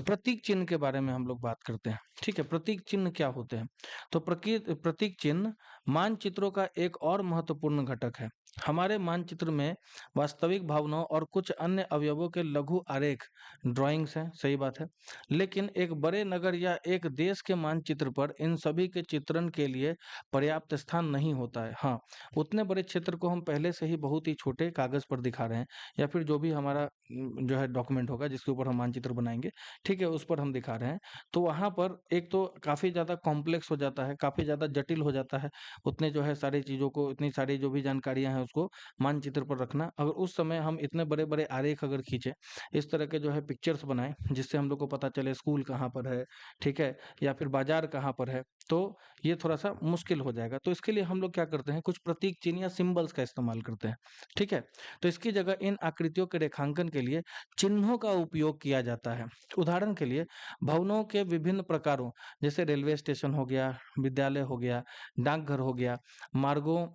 प्रतीक चिन्ह के बारे में हम लोग बात करते हैं। ठीक है, प्रतीक चिन्ह क्या होते हैं? तो प्रतीक चिन्ह मानचित्रों का एक और महत्वपूर्ण घटक है। हमारे मानचित्र में वास्तविक भावनाओं और कुछ अन्य अवयवों के लघु आरेख, ड्राइंग्स हैं, सही बात है। लेकिन एक बड़े नगर या एक देश के मानचित्र पर इन सभी के चित्रण के लिए पर्याप्त स्थान नहीं होता है। हाँ, उतने बड़े क्षेत्र को हम पहले से ही बहुत ही छोटे कागज पर दिखा रहे हैं, या फिर जो भी हमारा जो है डॉक्यूमेंट होगा जिसके ऊपर हम मानचित्र बनाएंगे, ठीक है, उस पर हम दिखा रहे हैं। तो वहाँ पर एक तो काफ़ी ज़्यादा कॉम्प्लेक्स हो जाता है, काफ़ी ज़्यादा जटिल हो जाता है। उतने जो है सारी चीज़ों को, इतनी सारी जो भी जानकारियाँ हैं उसको मानचित्र पर रखना। अगर उस समय हम इतने बड़े-बड़े आरेख अगर खींचे, इस तरह के जो है पिक्चर्स बनाएँ जिससे हम लोग को पता चले स्कूल कहाँ पर है, ठीक है, या फिर बाज़ार कहाँ पर है, तो ये थोड़ा-सा मुश्किल हो जाएगा। तो इसके लिए हम लोग क्या करते हैं, कुछ प्रतीक चिन्ह या सिंबल्स का इस्तेमाल करते हैं। ठीक है? तो इसकी जगह इन आकृतियों के रेखांकन के लिए चिन्हों का उपयोग किया जाता है। उदाहरण के लिए भवनों के विभिन्न प्रकारों, जैसे रेलवे स्टेशन हो गया, विद्यालय हो गया, डाकघर हो गया, मार्गों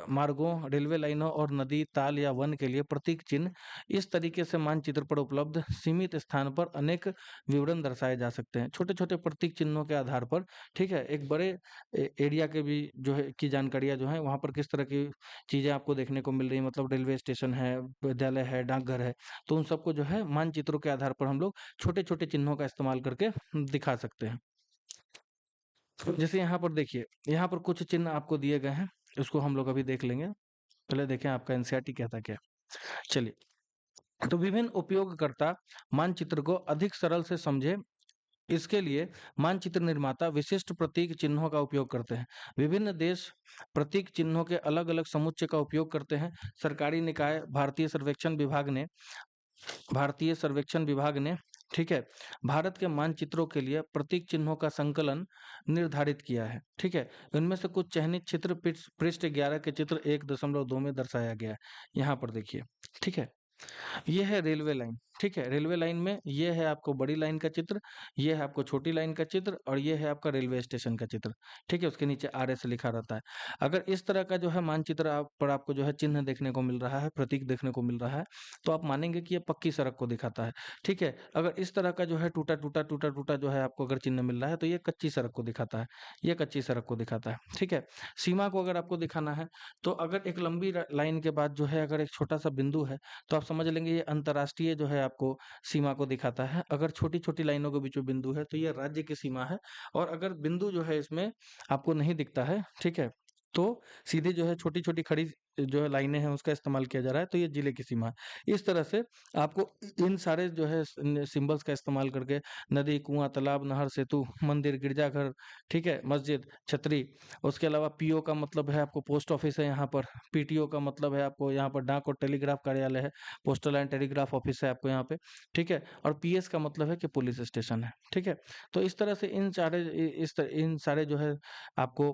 मार्गों, रेलवे लाइनों और नदी, ताल या वन के लिए प्रतीक चिन्ह इस तरीके से मानचित्र पर उपलब्ध सीमित स्थान पर अनेक विवरण दर्शाए जा सकते हैं। छोटे-छोटे प्रतीक चिन्हों के आधार पर, ठीक है, एक बड़े एरिया के भी जो है की जानकारियाँ जो हैं वहाँ पर किस तरह की चीज़ें आपको देखने को मिल रही हैं, मतलब रेलवे स्टेशन है, विद्यालय है, डाकघर है, तो उन सबको जो है मानचित्रों के आधार पर हम लोग छोटे-छोटे चिन्हों का इस्तेमाल करके दिखा सकते हैं। जैसे यहाँ पर देखिए, यहाँ पर कुछ चिन्ह आपको दिए गए हैं, उसको हम लोग अभी देख लेंगे। पहले देखें आपका एनसीईआरटी कहता क्या है। चलिए, तो विभिन्न उपयोगकर्ता मानचित्र को अधिक सरल से समझे, इसके लिए मानचित्र निर्माता विशिष्ट प्रतीक चिन्हों का उपयोग करते हैं। विभिन्न देश प्रतीक चिन्हों के अलग-अलग समुच्चय का उपयोग करते हैं। सरकारी निकाय भारतीय सर्वेक्षण विभाग ने, ठीक है, भारत के मानचित्रों के लिए प्रतीक चिन्हों का संकलन निर्धारित किया है। ठीक है, इनमें से कुछ चयनित चित्र पृष्ठ 11 के चित्र 1.2 में दर्शाया गया है। यहाँ पर देखिए, ठीक है। ये है रेलवे लाइन, ठीक है? रेलवे लाइन में ये है आपको बड़ी लाइन का चित्र, ये है आपको छोटी लाइन का चित्र और ये है आपका रेलवे स्टेशन का चित्र, ठीक है? उसके नीचे आरएस लिखा रहता है। अगर इस तरह का जो है मानचित्र आप पर आपको जो है चिन्ह देखने को मिल रहा है, प्रतीक देखने को मिल रहा है, तो आप मानेंगे कि ये पक्की सड़क को दिखाता है, ठीक है? अगर इस तरह का जो है टूटा-टूटा, टूटा-टूटा जो है आपको अगर चिन्ह मिल रहा है, तो ये कच्ची सड़क को दिखाता है, ये कच्ची सड़क को दिखाता है, ठीक है? सीमा को अगर आपको दिखाना है, तो अगर एक लंबी लाइन के बाद जो है अगर एक छोटा-सा बिंदु है, तो आप समझ लेंगे ये अंतर्राष्ट्रीय जो है आपको सीमा को दिखाता है। अगर छोटी-छोटी लाइनों के बीच में बिंदु है तो ये राज्य की सीमा है और अगर बिंदु जो है इसमें आपको नहीं दिखता है, ठीक है? तो सीधे जो है छोटी-छोटी खड़ी जो है लाइनें हैं उसका इस्तेमाल किया जा रहा है तो ये जिले की सीमा है। इस तरह से आपको इन सारे जो है सिंबल्स का इस्तेमाल करके नदी, कुआँ, तालाब, नहर, सेतु, मंदिर, गिरजाघर, ठीक है? मस्जिद, छतरी, उसके अलावा पीओ का मतलब है आपको पोस्ट ऑफिस है यहाँ पर, पीटीओ का मतलब है आपको यहाँ पर डाक और टेलीग्राफ कार्यालय है, पोस्टल एंड टेलीग्राफ ऑफिस है आपको यहाँ पे, ठीक है? और पीएस का मतलब है कि पुलिस स्टेशन है, ठीक है? तो इस तरह से इन सारे जो है आपको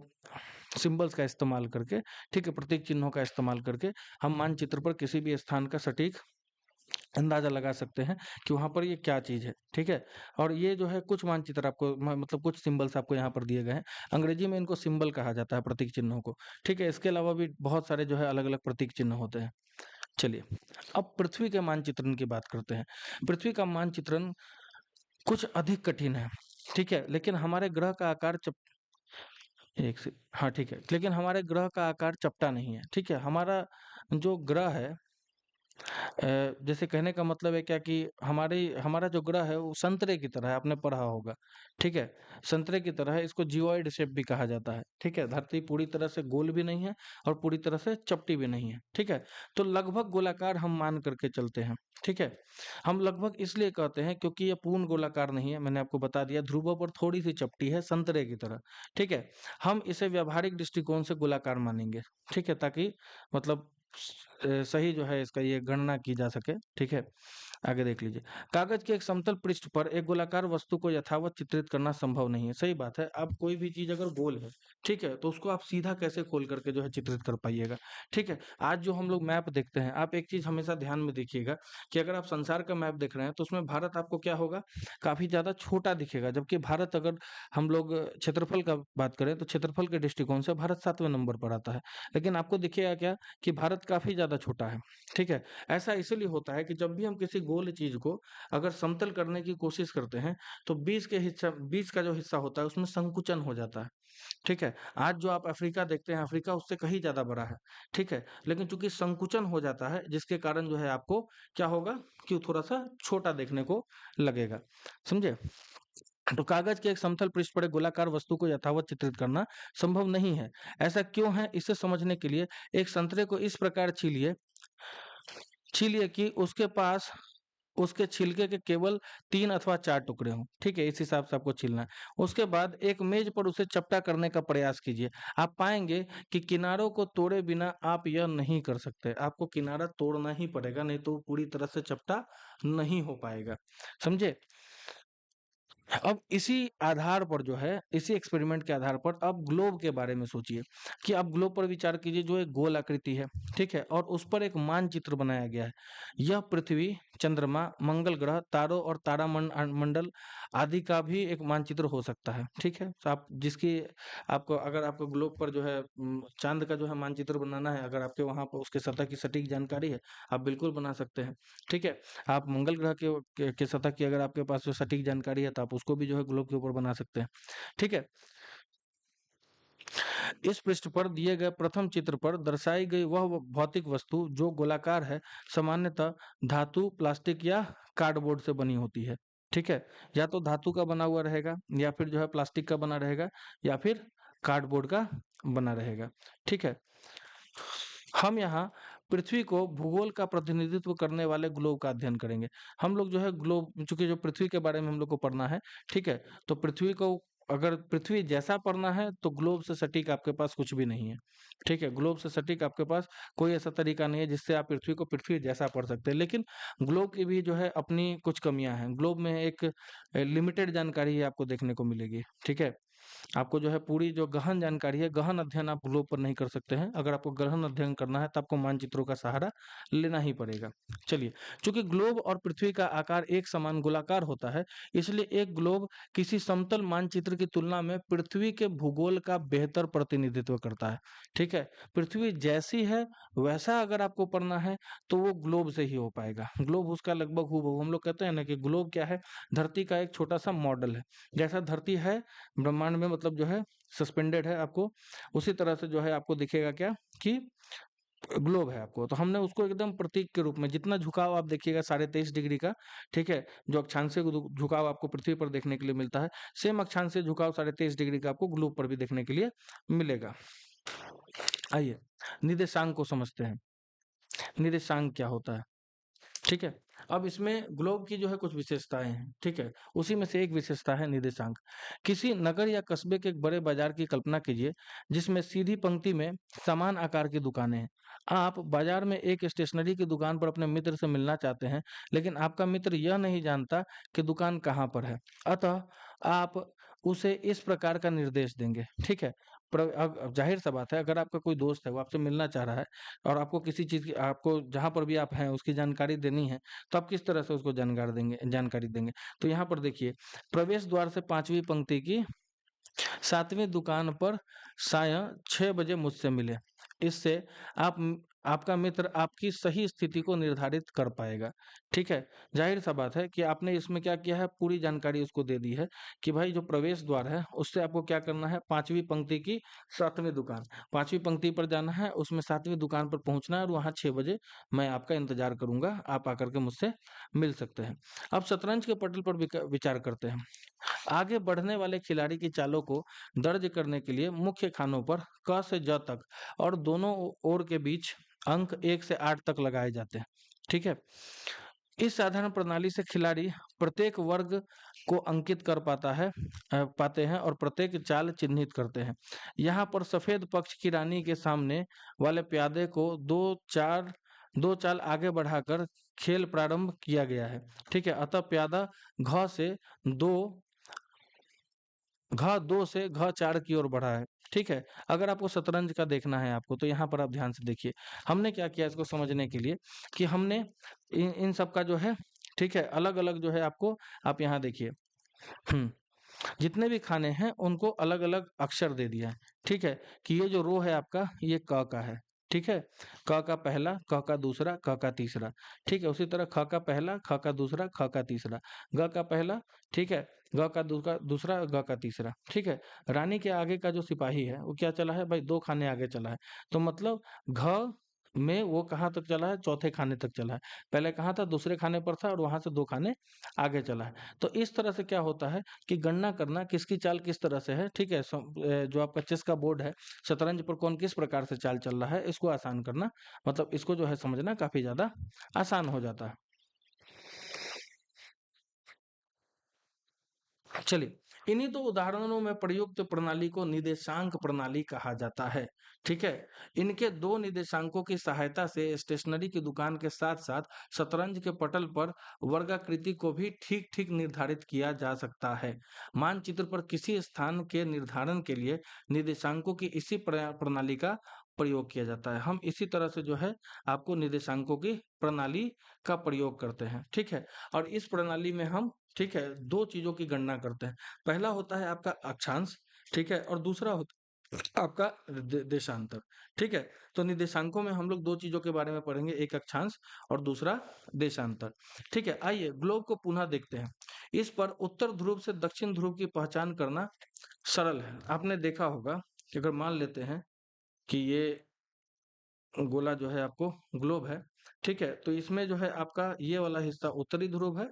सिंबल्स का इस्तेमाल करके, ठीक है, प्रतीक चिन्हों का इस्तेमाल करके हम मानचित्र पर किसी भी स्थान का सटीक अंदाजा लगा सकते हैं कि वहाँ पर ये क्या चीज़ है, ठीक है? और ये जो है कुछ मानचित्र आपको मतलब कुछ सिंबल्स आपको यहाँ पर दिए गए हैं। अंग्रेजी में इनको सिंबल कहा जाता है प्रतीक चिन्हों को, ठीक है? इसके अलावा भी बहुत सारे जो है अलग-अलग प्रतीक चिन्ह होते हैं। चलिए, अब पृथ्वी के मानचित्रण की बात करते हैं। पृथ्वी का मानचित्रण कुछ अधिक कठिन है, ठीक है? लेकिन हमारे ग्रह का आकार एक से हाँ, ठीक है। लेकिन हमारे ग्रह का आकार चपटा नहीं है, ठीक है? हमारा जो ग्रह है जैसे कहने का मतलब है क्या कि हमारा जो ग्रह है वो संतरे की तरह है, आपने पढ़ा होगा, ठीक है? संतरे की तरह है, इसको जियोइड शेप भी कहा जाता है, ठीक है? धरती पूरी तरह से गोल भी नहीं है और पूरी तरह से चपटी भी नहीं है, ठीक है? तो लगभग गोलाकार हम मान करके चलते हैं, ठीक है? हम लगभग इसलिए कहते हैं क्योंकि ये पूर्ण गोलाकार नहीं है, मैंने आपको बता दिया ध्रुवों पर थोड़ी-सी चपटी है संतरे की तरह, ठीक है? हम इसे व्यावहारिक दृष्टिकोण से गोलाकार मानेंगे, ठीक है? ताकि मतलब सही जो है इसका ये गणना की जा सके, ठीक है? आगे देख लीजिए। कागज के एक समतल पृष्ठ पर एक गोलाकार वस्तु को यथावत चित्रित करना संभव नहीं है। सही बात है। अब कोई भी चीज़ अगर गोल है, ठीक है? तो उसको आप सीधा कैसे खोल करके जो है चित्रित कर पाइएगा, ठीक है? आज जो हम लोग मैप देखते हैं, आप एक चीज़ हमेशा ध्यान में देखिएगा कि अगर आप संसार का मैप देख रहे हैं, तो उसमें भारत आपको क्या होगा, काफ़ी ज़्यादा छोटा दिखेगा। जबकि भारत अगर हम लोग क्षेत्रफल का बात करें, तो क्षेत्रफल के दृष्टिकोण से भारत 7वें नंबर पर आता है। लेकिन आपको दिखेगा क्या कि भारत काफ़ी ज़्यादा छोटा है, ठीक है? ऐसा इसीलिए होता है कि जब भी हम किसी गोल चीज़ को अगर समतल करने की कोशिश करते हैं, तो बीच का जो हिस्सा होता है उसमें संकुचन हो जाता है, ठीक है? आज जो आप अफ्रीका देखते हैं, अफ्रीका उससे कहीं ज़्यादा बड़ा है, ठीक है? लेकिन चूँकि संकुचन हो जाता है, जिसके कारण जो है आपको क्या होगा कि वो थोड़ा-सा छोटा देखने को लगेगा, समझे? तो कागज के एक समतल पृष्ठ पर एक गोलाकार वस्तु को यथावत चित्रित करना संभव नहीं है। ऐसा क्यों है? इसे समझने के लिए एक संतरे को इस प्रकार छीलिए कि उसके पास उसके छिलके के केवल 3 अथवा 4 टुकड़े हों, ठीक है? इस हिसाब से आपको छीलना है। उसके बाद एक मेज़ पर उसे चपटा करने का प्रयास कीजिए। आप पाएँगे कि किनारों को तोड़े बिना आप यह नहीं कर सकते। आपको किनारा तोड़ना ही पड़ेगा, नहीं तो वो पूरी तरह से चपटा नहीं हो पाएगा। समझे? अब इसी आधार पर जो है, इसी एक्सपेरिमेंट के आधार पर अब ग्लोब के बारे में सोचिए कि आप ग्लोब पर विचार कीजिए जो एक गोल आकृति है, ठीक है? और उस पर एक मानचित्र बनाया गया है। यह पृथ्वी, चंद्रमा, मंगल ग्रह, तारों और मंडल आदि का भी एक मानचित्र हो सकता है, ठीक है? तो आप जिसकी आपको अगर आपको ग्लोब पर जो है चाँद का जो है मानचित्र बनाना है, अगर आपके वहाँ पर उसके सतह की सटीक जानकारी है, आप बिल्कुल बना सकते हैं, ठीक है? आप मंगल ग्रह के सतह की अगर आपके पास जो सटीक जानकारी है तो आप उसको भी जो है ग्लोब के ऊपर बना सकते हैं, ठीक है? इस पृष्ठ पर दिए गए प्रथम चित्र पर दर्शाई गई वह भौतिक वस्तु जो गोलाकार है, सामान्यतः धातु, प्लास्टिक या कार्डबोर्ड से बनी होती है, ठीक है? या तो धातु का बना हुआ रहेगा या फिर जो है प्लास्टिक का बना रहेगा या फिर कार्डबोर्ड का बना रहेगा, ठीक है? हम यहाँ पृथ्वी को भूगोल का प्रतिनिधित्व करने वाले ग्लोब का अध्ययन करेंगे। हम लोग जो है ग्लोब चूँकि जो पृथ्वी के बारे में हम लोग को पढ़ना है, ठीक है? तो पृथ्वी को अगर पृथ्वी जैसा पढ़ना है तो ग्लोब से सटीक आपके पास कुछ भी नहीं है, ठीक है? ग्लोब से सटीक आपके पास कोई ऐसा तरीका नहीं है जिससे आप पृथ्वी को पृथ्वी जैसा पढ़ सकते हैं। लेकिन ग्लोब की भी जो है अपनी कुछ कमियाँ हैं। ग्लोब में एक लिमिटेड जानकारी ही आपको देखने को मिलेगी, ठीक है? आपको जो है पूरी जो गहन जानकारी है, गहन अध्ययन आप ग्लोब पर नहीं कर सकते हैं। अगर आपको गहन अध्ययन करना है तो आपको मानचित्रों का सहारा लेना ही पड़ेगा। चलिए, चूंकि ग्लोब और पृथ्वी का आकार एक समान गोलाकार होता है, इसलिए एक ग्लोब किसी समतल मानचित्र की तुलना में पृथ्वी के भूगोल का बेहतर प्रतिनिधित्व करता है। ठीक है, पृथ्वी जैसी है वैसा अगर आपको पढ़ना है तो वो ग्लोब से ही हो पाएगा। ग्लोब उसका लगभग हूबहू, हम लोग कहते हैं ना कि ग्लोब क्या है, धरती का एक छोटा सा मॉडल है। जैसा धरती है ब्रह्मांड में, मतलब जो है सस्पेंडेड है, आपको उसी तरह से जो है आपको दिखेगा क्या कि ग्लोब है आपको। तो हमने उसको एकदम प्रतीक के रूप में, जितना झुकाव आप देखिएगा 23.5 डिग्री का, ठीक है, जो अक्षांशीय झुकाव आपको पृथ्वी पर देखने के लिए मिलता है, सेम अक्षांशीय झुकाव 23.5 डिग्री का आपको ग्लोब पर भी देखने के लिए मिलेगा। आइए निर्देशांक को समझते हैं। निर्देशांक क्या होता है? ठीक है, अब इसमें ग्लोब की जो है कुछ विशेषताएं हैं। ठीक है, उसी में से एक विशेषता है निर्देशांक। किसी नगर या कस्बे के एक बड़े बाजार की कल्पना कीजिए, जिसमें सीधी पंक्ति में समान आकार की दुकानें हैं। आप बाजार में एक स्टेशनरी की दुकान पर अपने मित्र से मिलना चाहते हैं, लेकिन आपका मित्र यह नहीं जानता कि दुकान कहाँ पर है। अतः आप उसे इस प्रकार का निर्देश देंगे। ठीक है, अब जाहिर सा बात है, अगर आपका कोई दोस्त है, वो आपसे मिलना चाह रहा है और आपको किसी चीज़ की, आपको जहाँ पर भी आप हैं उसकी जानकारी देनी है, तो आप किस तरह से उसको जानकारी देंगे? तो यहाँ पर देखिए, प्रवेश द्वार से 5वीं पंक्ति की 7वीं दुकान पर सायं 6 बजे मुझसे मिले। इससे आपका मित्र आपकी सही स्थिति को निर्धारित कर पाएगा। ठीक है, जाहिर सा बात है कि आपने इसमें क्या किया है, पूरी जानकारी उसको दे दी है कि भाई जो प्रवेश द्वार है उससे आपको क्या करना है, 5वीं पंक्ति की 7वीं दुकान, 5वीं पंक्ति पर जाना है, उसमें 7वीं दुकान पर पहुंचना है और वहाँ 6 बजे मैं आपका इंतजार करूंगा, आप आकर के मुझसे मिल सकते हैं। अब शतरंज के पटल पर विचार करते हैं। आगे बढ़ने वाले खिलाड़ी की चालों को दर्ज करने के लिए मुख्य खानों पर क से ज तक और दोनों ओर के बीच अंक 1 से 8 तक लगाए जाते हैं। ठीक है, इस साधारण प्रणाली से खिलाड़ी प्रत्येक वर्ग को अंकित कर पाते हैं और प्रत्येक चाल चिन्हित करते हैं। यहाँ पर सफेद पक्ष की रानी के सामने वाले प्यादे को दो चाल आगे बढ़ाकर खेल प्रारंभ किया गया है। ठीक है, अतः प्यादा घ से दो घ 4 की ओर बढ़ा है। ठीक है, अगर आपको शतरंज का देखना है आपको, तो यहाँ पर आप ध्यान से देखिए, हमने क्या किया इसको समझने के लिए कि हमने इन सब का जो है, ठीक है, अलग अलग जो है आपको, आप यहाँ देखिए, हम्म जितने भी खाने हैं उनको अलग अलग अक्षर दे दिया है। ठीक है, कि ये जो रो है आपका, ये क का है। ठीक है, क का पहला, क का दूसरा, क का तीसरा। ठीक है, उसी तरह ख का पहला, ख का दूसरा, ख का तीसरा, ग का पहला, ठीक है, ग का दूसरा, ग का तीसरा। ठीक है, रानी के आगे का जो सिपाही है वो क्या चला है भाई, 2 खाने आगे चला है। तो मतलब घ में वो कहाँ तक चला है, चौथे खाने तक चला है। पहले कहाँ था, दूसरे खाने पर था और वहां से 2 खाने आगे चला है। तो इस तरह से क्या होता है कि गणना करना किसकी चाल किस तरह से है। ठीक है, जो आपका चेस का बोर्ड है, शतरंज पर कौन किस प्रकार से चाल चल रहा है, इसको आसान करना, मतलब इसको जो है समझना काफी ज्यादा आसान हो जाता है। चलिए, इन्हीं तो उदाहरणों में प्रयुक्त प्रणाली को निर्देशांक प्रणाली कहा जाता है। ठीक है, इनके दो निर्देशांकों की सहायता से स्टेशनरी की दुकान के साथ साथ शतरंज के पटल पर वर्गाकृति को भी ठीक ठीक निर्धारित किया जा सकता है। मानचित्र पर किसी स्थान के निर्धारण के लिए निर्देशांकों की इसी प्रणाली का प्रयोग किया जाता है। हम इसी तरह से जो है आपको निर्देशांकों की प्रणाली का प्रयोग करते हैं। ठीक है, और इस प्रणाली में हम, ठीक है, 2 चीज़ों की गणना करते हैं। पहला होता है आपका अक्षांश, ठीक है, और दूसरा होता है आपका देशांतर। ठीक है, तो निर्देशांकों में हम लोग 2 चीज़ों के बारे में पढ़ेंगे, एक अक्षांश और दूसरा देशांतर। ठीक है, आइए ग्लोब को पुनः देखते हैं। इस पर उत्तर ध्रुव से दक्षिण ध्रुव की पहचान करना सरल है। आपने देखा होगा कि अगर मान लेते हैं कि ये गोला जो है आपको ग्लोब है, ठीक है, तो इसमें जो है आपका ये वाला हिस्सा उत्तरी ध्रुव है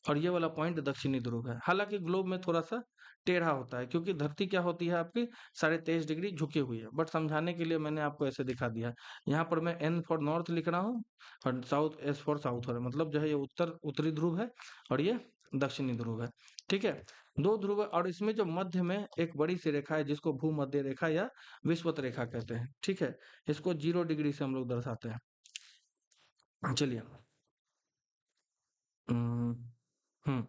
और ये वाला पॉइंट दक्षिणी ध्रुव है। हालांकि ग्लोब में थोड़ा सा टेढ़ा होता है क्योंकि धरती क्या होती है आपकी 23.5 डिग्री झुकी हुई है, बट समझाने के लिए मैंने आपको ऐसे दिखा दिया है। यहाँ पर मैं एन फॉर नॉर्थ लिख रहा हूँ और साउथ, एस फॉर साउथ है, मतलब जो है ये उत्तरी ध्रुव है और ये दक्षिणी ध्रुव है। ठीक है, 2 ध्रुव है और इसमें जो मध्य में एक बड़ी सी रेखा है जिसको भूमध्य रेखा या विषुवत रेखा कहते हैं। ठीक है, इसको 0 डिग्री से हम लोग दर्शाते हैं। चलिए, हम्म हम्म,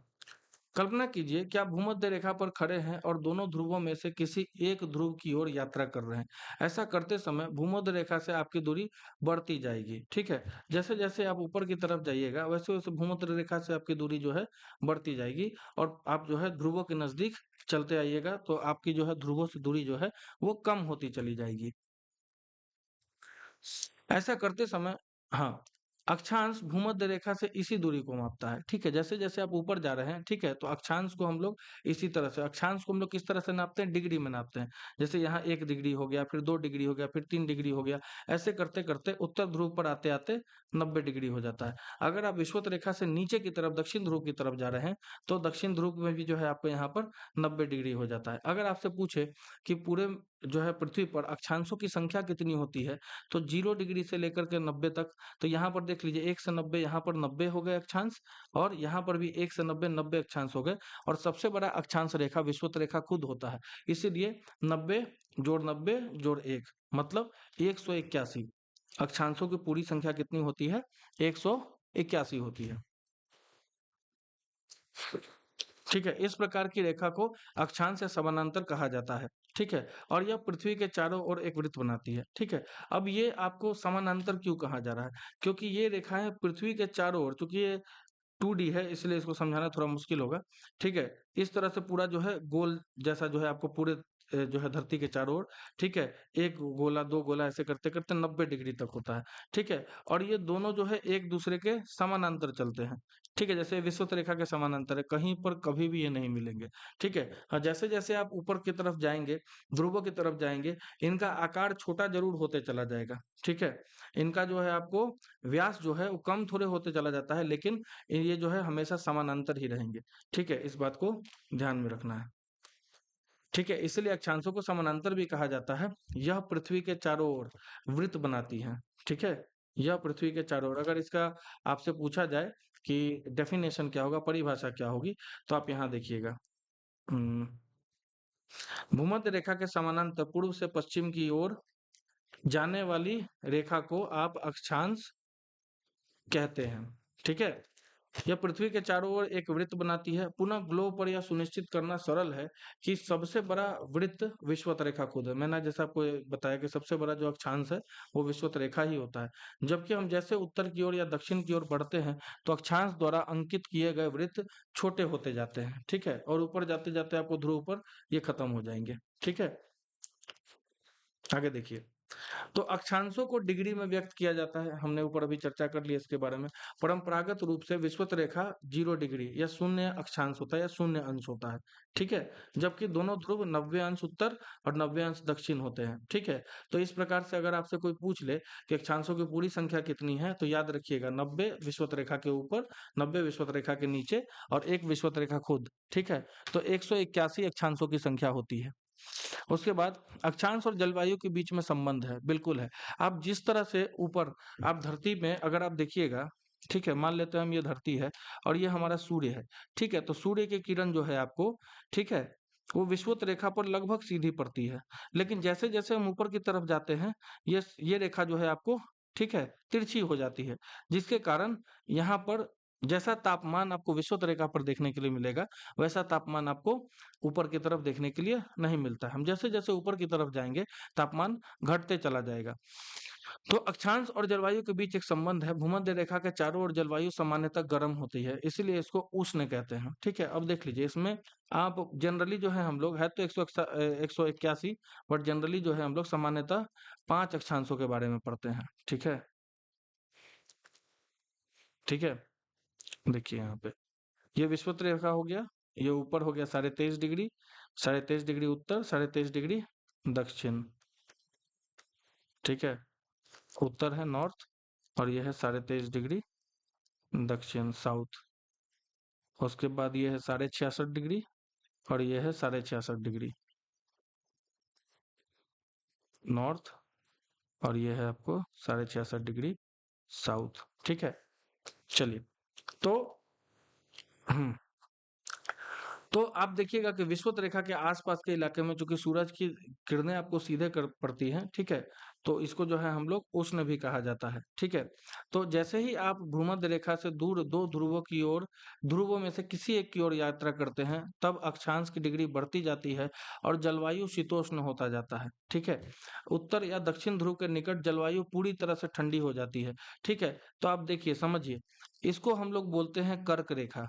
कल्पना कीजिए कि आप भूमध्य रेखा पर खड़े हैं और दोनों ध्रुवों में से किसी एक ध्रुव की ओर यात्रा कर रहे हैं। ऐसा करते समय भूमध्य रेखा से आपकी दूरी बढ़ती जाएगी। ठीक है, जैसे जैसे आप ऊपर की तरफ जाइएगा वैसे वैसे भूमध्य रेखा से आपकी दूरी जो है बढ़ती जाएगी और आप जो है ध्रुवों के नजदीक चलते आइएगा तो आपकी जो है ध्रुवों से दूरी जो है वो कम होती चली जाएगी। ऐसा करते समय हाँ, अक्षांश भूमध्य रेखा से इसी दूरी को मापता है। ठीक है, जैसे जैसे आप ऊपर जा रहे हैं, ठीक है, तो अक्षांश को हम लोग इसी तरह से, अक्षांश को हम लोग किस तरह से नापते हैं, डिग्री में नापते हैं। जैसे यहाँ 1 डिग्री हो गया, फिर 2 डिग्री हो गया, फिर 3 डिग्री हो गया। ऐसे करते करते उत्तर ध्रुव पर आते आते 90 डिग्री हो जाता है। अगर आप विषुवत रेखा से नीचे की तरफ दक्षिण ध्रुव की तरफ जा रहे हैं तो दक्षिण ध्रुव में भी जो है आपको यहाँ पर 90 डिग्री हो जाता है। अगर आपसे पूछे कि पूरे जो है पृथ्वी पर अक्षांशों की संख्या कितनी होती है, तो 0 डिग्री से लेकर के 90 तक, तो यहाँ पर देख लीजिए 1 से 90, यहाँ पर 90 हो गए अक्षांश और यहाँ पर भी 1 से 90 90 अक्षांश हो गए। और सबसे बड़ा अक्षांश रेखा विषुवत रेखा खुद होता है, इसीलिए 90 जोड़ 90 जोड़ 1 मतलब 181। अक्षांशों की पूरी संख्या कितनी होती है, 181 होती है। ठीक है, इस प्रकार की रेखा को अक्षांश या समानांतर कहा जाता है। ठीक है, और यह पृथ्वी के चारों ओर एक वृत्त बनाती है। ठीक है, अब ये आपको समानांतर क्यों कहा जा रहा है, क्योंकि ये रेखाएं पृथ्वी के चारों ओर, चूंकि ये 2D है इसलिए इसको समझाना थोड़ा मुश्किल होगा। ठीक है, इस तरह से पूरा जो है गोल जैसा जो है आपको पूरे जो है धरती के चारों ओर, ठीक है, एक गोला दो गोला ऐसे करते करते 90 डिग्री तक होता है। ठीक है, और ये दोनों जो है एक दूसरे के समानांतर चलते हैं। ठीक है, जैसे विषुवत रेखा के समानांतर है, कहीं पर कभी भी ये नहीं मिलेंगे। ठीक है, हाँ, जैसे जैसे आप ऊपर की तरफ जाएंगे, ध्रुवों की तरफ जाएंगे, इनका आकार छोटा जरूर होते चला जाएगा। ठीक है, इनका जो है आपको व्यास जो है वो कम थोड़े होते चला जाता है, लेकिन ये जो है हमेशा समानांतर ही रहेंगे। ठीक है, इस बात को ध्यान में रखना है। ठीक है, इसलिए अक्षांशों को समानांतर भी कहा जाता है। यह पृथ्वी के चारों ओर वृत्त बनाती हैं। ठीक है, यह पृथ्वी के चारों ओर, अगर इसका आपसे पूछा जाए कि डेफिनेशन क्या होगा, परिभाषा क्या होगी, तो आप यहाँ देखिएगा। हम्म, भूमध्य रेखा के समानांतर पूर्व से पश्चिम की ओर जाने वाली रेखा को आप अक्षांश कहते हैं। ठीक है, यह पृथ्वी के चारों ओर एक वृत्त बनाती है। पुनः ग्लोब पर यह सुनिश्चित करना सरल है कि सबसे बड़ा वृत्त विषुवत रेखा खुद है। मैंने जैसा आपको ये बताया कि सबसे बड़ा जो अक्षांश है वो विषुवत रेखा ही होता है। जबकि हम जैसे उत्तर की ओर या दक्षिण की ओर बढ़ते हैं तो अक्षांश द्वारा अंकित किए गए वृत्त छोटे होते जाते हैं। ठीक है, और ऊपर जाते जाते आपको ध्रुव पर ये खत्म हो जाएंगे। ठीक है, आगे देखिए। तो अक्षांशों को डिग्री में व्यक्त किया जाता है, हमने ऊपर अभी चर्चा कर ली इसके बारे में। परंपरागत रूप से विषुवत रेखा 0 डिग्री या शून्य अक्षांश होता है या शून्य अंश होता है। ठीक है, जबकि दोनों ध्रुव 90 अंश उत्तर और 90 अंश दक्षिण होते हैं। ठीक है, तो इस प्रकार से अगर आपसे कोई पूछ ले कि अक्षांशों की पूरी संख्या कितनी है, तो याद रखिएगा 90 विषुवत रेखा के ऊपर, 90 विषुवत रेखा के नीचे और एक विषुवत रेखा खुद। ठीक है, तो 181 अक्षांशों की संख्या होती है। उसके बाद अक्षांश और जलवायु के बीच में संबंध है, बिल्कुल है। आप जिस तरह से ऊपर आप धरती में अगर आप देखिएगा, ठीक है, मान लेते हैं हम ये धरती है और ये हमारा सूर्य है। ठीक है, तो सूर्य की किरण जो है आपको, ठीक है, वो विषुवत रेखा पर लगभग सीधी पड़ती है। लेकिन जैसे जैसे हम ऊपर की तरफ जाते हैं ये रेखा जो है आपको, ठीक है, तिरछी हो जाती है, जिसके कारण यहाँ पर जैसा तापमान आपको विषुवत रेखा पर देखने के लिए मिलेगा वैसा तापमान आपको ऊपर की तरफ देखने के लिए नहीं मिलता है। हम जैसे जैसे ऊपर की तरफ जाएंगे तापमान घटते चला जाएगा। तो अक्षांश और जलवायु के बीच एक संबंध है। भूमध्य रेखा के चारों ओर जलवायु सामान्यतः गर्म होती है, इसीलिए इसको उष्ण कहते हैं। ठीक है, अब देख लीजिए इसमें आप जनरली जो है हम लोग है तो 181, बट जनरली जो है हम लोग सामान्यतः 5 अक्षांशों के बारे में पढ़ते हैं। ठीक है, ठीक है, देखिए यहाँ पे ये विषुवत रेखा हो गया, ये ऊपर हो गया 23.5 डिग्री, 23.5 डिग्री उत्तर, 23.5 डिग्री दक्षिण। ठीक है, उत्तर है नॉर्थ और यह है 23.5 डिग्री दक्षिण साउथ। उसके बाद ये है 66.5 डिग्री और ये है 66.5 डिग्री नॉर्थ और ये है आपको 66.5 डिग्री साउथ। ठीक है, चलिए। तो तो आप देखिएगा कि विषुवत रेखा के आसपास के इलाके में चूंकि सूरज की किरणें आपको सीधे कर पड़ती हैं, ठीक है, तो इसको जो है हम लोग उष्ण भी कहा जाता है, ठीक है। तो जैसे ही आप भूमध्य रेखा से दूर दो ध्रुवों की ओर, ध्रुवों में से किसी एक की ओर यात्रा करते हैं, तब अक्षांश की डिग्री बढ़ती जाती है और जलवायु शीतोष्ण होता जाता है, ठीक है। उत्तर या दक्षिण ध्रुव के निकट जलवायु पूरी तरह से ठंडी हो जाती है, ठीक है। तो आप देखिए, समझिए, इसको हम लोग बोलते हैं कर्क रेखा।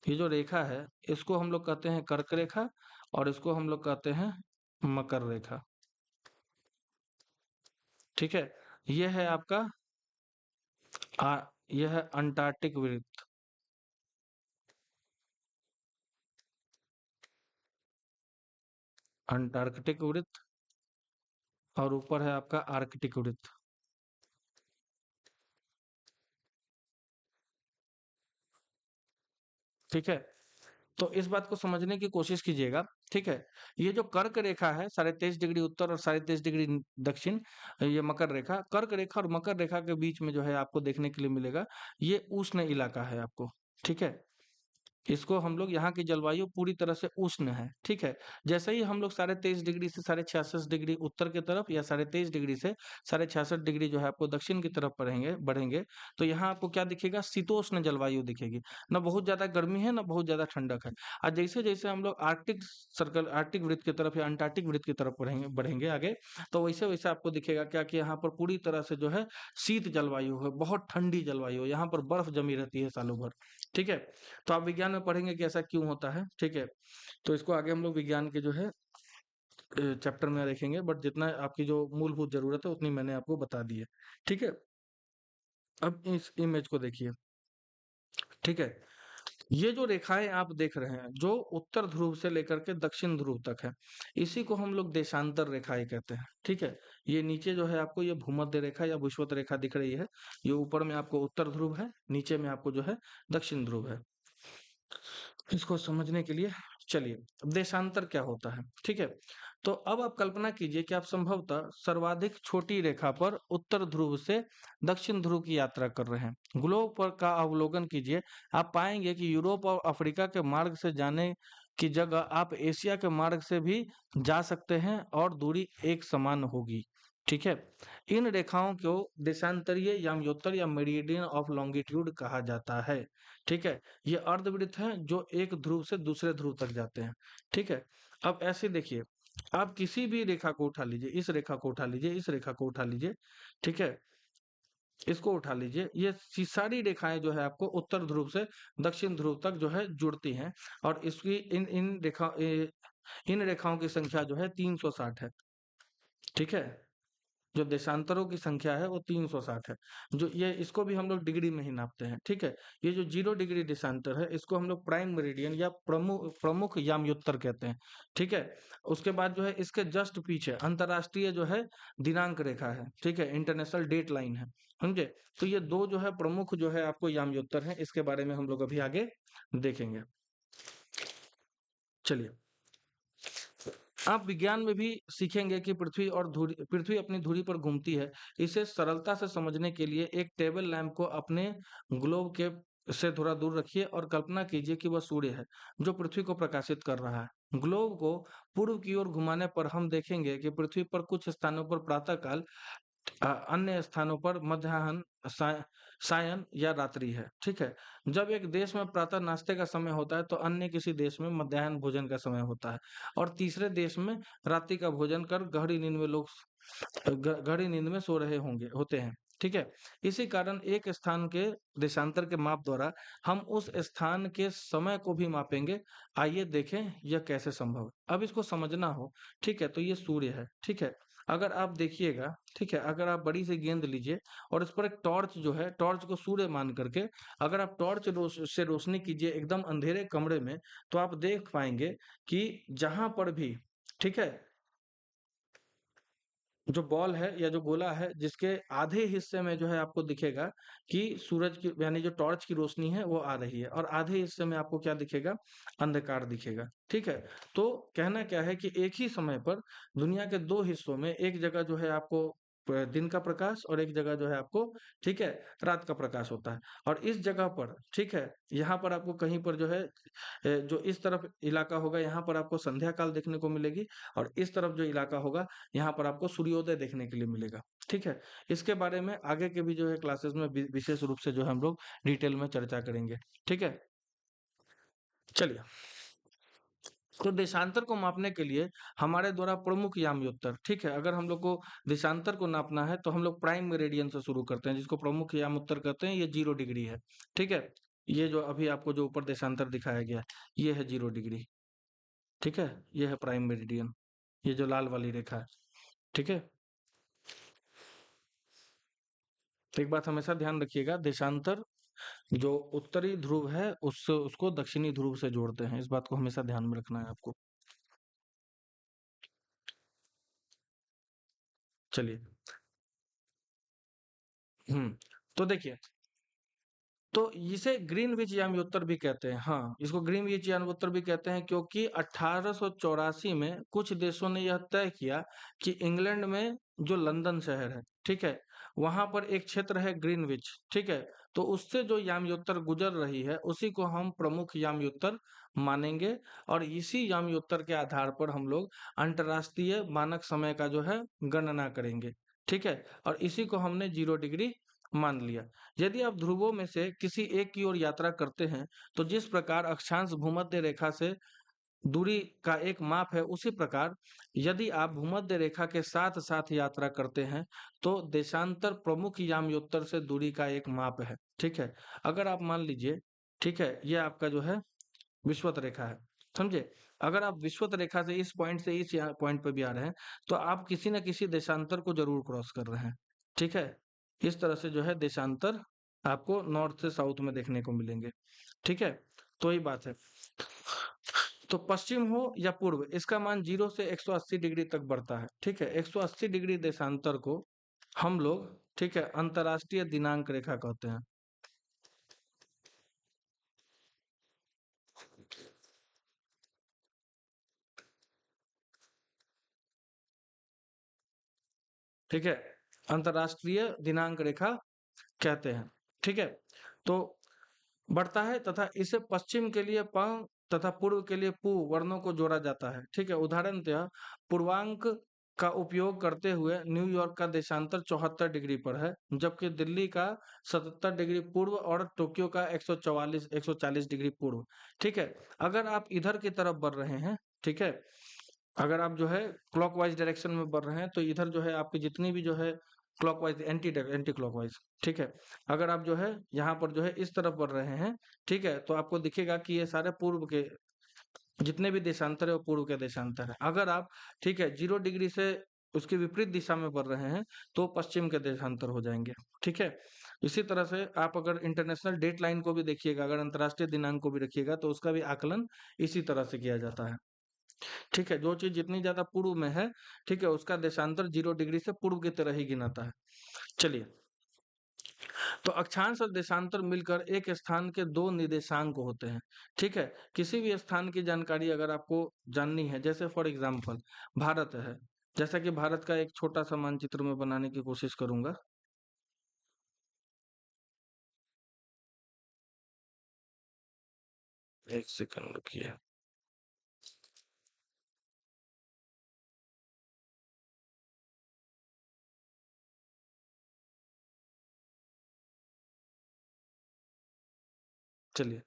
ये जो रेखा है, इसको हम लोग कहते हैं कर्क रेखा, और इसको हम लोग कहते हैं मकर रेखा, ठीक है। ये है आपका आ, यह है अंटार्कटिक वृत्त, अंटार्कटिक वृत्त, और ऊपर है आपका आर्कटिक वृत्त, ठीक है। तो इस बात को समझने की कोशिश कीजिएगा, ठीक है। ये जो कर्क रेखा है, 23.5 डिग्री उत्तर और 23.5 डिग्री दक्षिण, ये मकर रेखा, कर्क रेखा और मकर रेखा के बीच में जो है आपको देखने के लिए मिलेगा, ये उष्ण इलाका है आपको, ठीक है। इसको हम लोग, यहाँ की जलवायु पूरी तरह से उष्ण है, ठीक है। जैसे ही हम लोग 23.5 डिग्री से 66.5 डिग्री उत्तर की तरफ, या 23.5 डिग्री से 66.5 डिग्री जो है आपको दक्षिण की तरफ बढ़ेंगे बढ़ेंगे, तो यहाँ आपको क्या दिखेगा? शीतोष्ण जलवायु दिखेगी। न बहुत ज्यादा गर्मी है, न बहुत ज्यादा ठंडक है। और जैसे जैसे हम लोग आर्कटिक सर्कल, आर्कटिक वृत्त की तरफ या अंटार्कटिक वृत्त की तरफ बढ़ेंगे बढ़ेंगे आगे, तो वैसे वैसे आपको दिखेगा क्या, कि यहाँ पर पूरी तरह से जो है शीत जलवायु है, बहुत ठंडी जलवायु है, यहाँ पर बर्फ जमी रहती है सालों भर, ठीक है। तो आप विज्ञान में पढ़ेंगे कि ऐसा क्यों होता है, ठीक है। तो इसको आगे हम लोग विज्ञान के जो है चैप्टर में देखेंगे, बट जितना आपकी जो मूलभूत जरूरत है उतनी मैंने आपको बता दी है, ठीक है। अब इस इमेज को देखिए, ठीक है। ये जो रेखाएं आप देख रहे हैं, जो उत्तर ध्रुव से लेकर के दक्षिण ध्रुव तक है, इसी को हम लोग देशांतर रेखाएं कहते हैं, ठीक है। ये नीचे जो है आपको ये भूमध्य रेखा या विषुवत रेखा दिख रही है, ये ऊपर में आपको उत्तर ध्रुव है, नीचे में आपको जो है दक्षिण ध्रुव है। इसको समझने के लिए चलिए, अब देशांतर क्या होता है, ठीक है। तो अब आप कल्पना कीजिए कि आप संभवतः सर्वाधिक छोटी रेखा पर उत्तर ध्रुव से दक्षिण ध्रुव की यात्रा कर रहे हैं। ग्लोब पर का अवलोकन कीजिए, आप पाएंगे कि यूरोप और अफ्रीका के मार्ग से जाने की जगह आप एशिया के मार्ग से भी जा सकते हैं और दूरी एक समान होगी, ठीक है। इन रेखाओं को देशांतरीय याम्योत्तर या मेरिडियन ऑफ लॉन्गिट्यूड कहा जाता है, ठीक है। ये अर्धवृत्त हैं जो एक ध्रुव से दूसरे ध्रुव तक जाते हैं, ठीक है। अब ऐसे देखिए, आप किसी भी रेखा को उठा लीजिए, इस रेखा को उठा लीजिए, इस रेखा को उठा लीजिए, ठीक है, इसको उठा लीजिए, ये सारी रेखाएं जो है आपको उत्तर ध्रुव से दक्षिण ध्रुव तक जो है जुड़ती हैं, और इसकी इन रेखाओं की संख्या जो है 360 है, ठीक है। जो देशांतरों की संख्या है वो 360 है। जो ये, इसको भी हम लोग डिग्री में ही नापते हैं, ठीक है। ये जो 0 डिग्री देशांतर है, इसको हम लोग प्राइम मेरिडियन या प्रमुख याम्योत्तर कहते हैं, ठीक है। उसके बाद जो है इसके जस्ट पीछे अंतरराष्ट्रीय जो है दिनांक रेखा है, ठीक है, इंटरनेशनल डेट लाइन है, समझे। तो ये दो जो है प्रमुख जो है आपको याम्योत्तर है, इसके बारे में हम लोग अभी आगे देखेंगे। चलिए, आप विज्ञान में भी सीखेंगे कि पृथ्वी अपनी धुरी पर घूमती है। इसे सरलता से समझने के लिए एक टेबल लैंप को अपने ग्लोब के से थोड़ा दूर रखिए और कल्पना कीजिए कि वह सूर्य है जो पृथ्वी को प्रकाशित कर रहा है। ग्लोब को पूर्व की ओर घुमाने पर हम देखेंगे कि पृथ्वी पर कुछ स्थानों पर प्रातःकाल, अन्य स्थानों पर मध्याह्न, सायं या रात्रि है, ठीक है। जब एक देश में प्रातः नाश्ते का समय होता है, तो अन्य किसी देश में मध्याह्न भोजन का समय होता है, और तीसरे देश में रात्रि का भोजन कर गहरी नींद में लोग गहरी नींद में सो रहे होते हैं, ठीक है। इसी कारण एक स्थान के देशांतर के माप द्वारा हम उस स्थान के समय को भी मापेंगे। आइए देखें यह कैसे संभव है। अब इसको समझना हो, ठीक है, तो ये सूर्य है, ठीक है। अगर आप देखिएगा, ठीक है, अगर आप बड़ी सी गेंद लीजिए और इस पर एक टॉर्च जो है, टॉर्च को सूर्य मान करके अगर आप टॉर्च से रोशनी कीजिए एकदम अंधेरे कमरे में, तो आप देख पाएंगे कि जहां पर भी, ठीक है, जो बॉल है या जो गोला है, जिसके आधे हिस्से में जो है आपको दिखेगा कि सूरज की, यानी जो टॉर्च की रोशनी है वो आ रही है, और आधे हिस्से में आपको क्या दिखेगा? अंधकार दिखेगा, ठीक है। तो कहना क्या है कि एक ही समय पर दुनिया के दो हिस्सों में, एक जगह जो है आपको दिन का प्रकाश, और एक जगह जो है आपको, ठीक है, रात का प्रकाश होता है। और इस जगह पर, ठीक है, यहाँ पर आपको कहीं पर जो है जो इस तरफ इलाका होगा यहाँ पर आपको संध्या काल देखने को मिलेगी, और इस तरफ जो इलाका होगा यहाँ पर आपको सूर्योदय देखने के लिए मिलेगा। ठीक है, इसके बारे में आगे के भी जो है क्लासेस में विशेष रूप से जो है हम लोग डिटेल में चर्चा करेंगे। ठीक है, चलिए। तो देशांतर को मापने के लिए हमारे द्वारा प्रमुख यामयोत्तर, ठीक है, अगर हम लोग को देशांतर को नापना है तो हम लोग प्राइम मेरिडियन से शुरू करते हैं, जिसको प्रमुख यामोत्तर कहते हैं। ये 0 डिग्री है। ठीक है, ये जो अभी आपको जो ऊपर देशांतर दिखाया गया, ये है 0 डिग्री। ठीक है, ये है प्राइम मेरिडियन, ये जो लाल वाली रेखा है। ठीक है, तो एक बात हमेशा ध्यान रखिएगा, देशांतर जो उत्तरी ध्रुव है उससे उसको दक्षिणी ध्रुव से जोड़ते हैं, इस बात को हमेशा ध्यान में रखना है आपको। चलिए। तो देखिए, तो इसे ग्रीनविच याम्योत्तर भी कहते हैं। हाँ, इसको ग्रीनविच याम्योत्तर भी कहते हैं, क्योंकि 1884 में कुछ देशों ने यह तय किया कि इंग्लैंड में जो लंदन शहर है, ठीक है, वहां पर एक क्षेत्र है ग्रीनविच, ठीक है, तो उससे जो याम्योत्तर गुजर रही है उसी को हम प्रमुख याम्योत्तर मानेंगे, और इसी याम्योत्तर के आधार पर हम लोग अंतर्राष्ट्रीय मानक समय का जो है गणना करेंगे। ठीक है, और इसी को हमने 0 डिग्री मान लिया। यदि आप ध्रुवों में से किसी एक की ओर यात्रा करते हैं, तो जिस प्रकार अक्षांश भूमध्य रेखा से दूरी का एक माप है, उसी प्रकार यदि आप भूमध्य रेखा के साथ साथ यात्रा करते हैं, तो देशांतर प्रमुख याम्योत्तर से दूरी का एक माप है। ठीक है, अगर आप मान लीजिए, ठीक है, ये आपका जो है विषुवत रेखा है, समझे। अगर आप विषुवत रेखा से इस पॉइंट से इस पॉइंट पे भी आ रहे हैं, तो आप किसी न किसी देशांतर को जरूर क्रॉस कर रहे हैं। ठीक है, इस तरह से जो है देशांतर आपको नॉर्थ से साउथ में देखने को मिलेंगे। ठीक है, तो ये बात है। तो पश्चिम हो या पूर्व, इसका मान 0 से 180 डिग्री तक बढ़ता है। ठीक है, 180 डिग्री देशांतर को हम लोग, ठीक है, अंतर्राष्ट्रीय दिनांक रेखा कहते हैं। ठीक है, अंतर्राष्ट्रीय दिनांक रेखा कहते हैं। ठीक है, तो बढ़ता है तथा इसे पश्चिम के लिए प तथा पूर्व के लिए पू वर्णों को जोड़ा जाता है। ठीक है, उदाहरणतः पूर्वांक का उपयोग करते हुए न्यूयॉर्क का देशांतर 74 डिग्री पर है, जबकि दिल्ली का 77 डिग्री पूर्व और टोक्यो का 140 डिग्री पूर्व। ठीक है, अगर आप इधर की तरफ बढ़ रहे हैं, ठीक है, अगर आप जो है क्लॉकवाइज डायरेक्शन में बढ़ रहे हैं, तो इधर जो है आपकी जितनी भी जो है क्लॉकवाइज एंटी एंटी क्लॉकवाइज, ठीक है, अगर आप जो है यहाँ पर जो है इस तरफ बढ़ रहे हैं, ठीक है, तो आपको दिखेगा कि ये सारे पूर्व के जितने भी देशांतर है वो पूर्व के देशांतर है। अगर आप, ठीक है, 0 डिग्री से उसके विपरीत दिशा में बढ़ रहे हैं, तो पश्चिम के देशांतर हो जाएंगे। ठीक है, इसी तरह से आप अगर इंटरनेशनल डेट लाइन को भी देखिएगा, अगर अंतर्राष्ट्रीय दिनांक को भी रखिएगा, तो उसका भी आकलन इसी तरह से किया जाता है। ठीक है, जो चीज जितनी ज्यादा पूर्व में है, ठीक है, उसका देशांतर 0 डिग्री से पूर्व की तरह ही गिनाता है। चलिए, तो अक्षांश और देशांतर मिलकर एक स्थान के दो निर्देशांक होते हैं। ठीक है, किसी भी स्थान की जानकारी अगर आपको जाननी है, जैसे फॉर एग्जांपल भारत है, जैसा कि भारत का एक छोटा सा मानचित्र में बनाने की कोशिश करूंगा। एक सेकंड रुकिए। चलिए,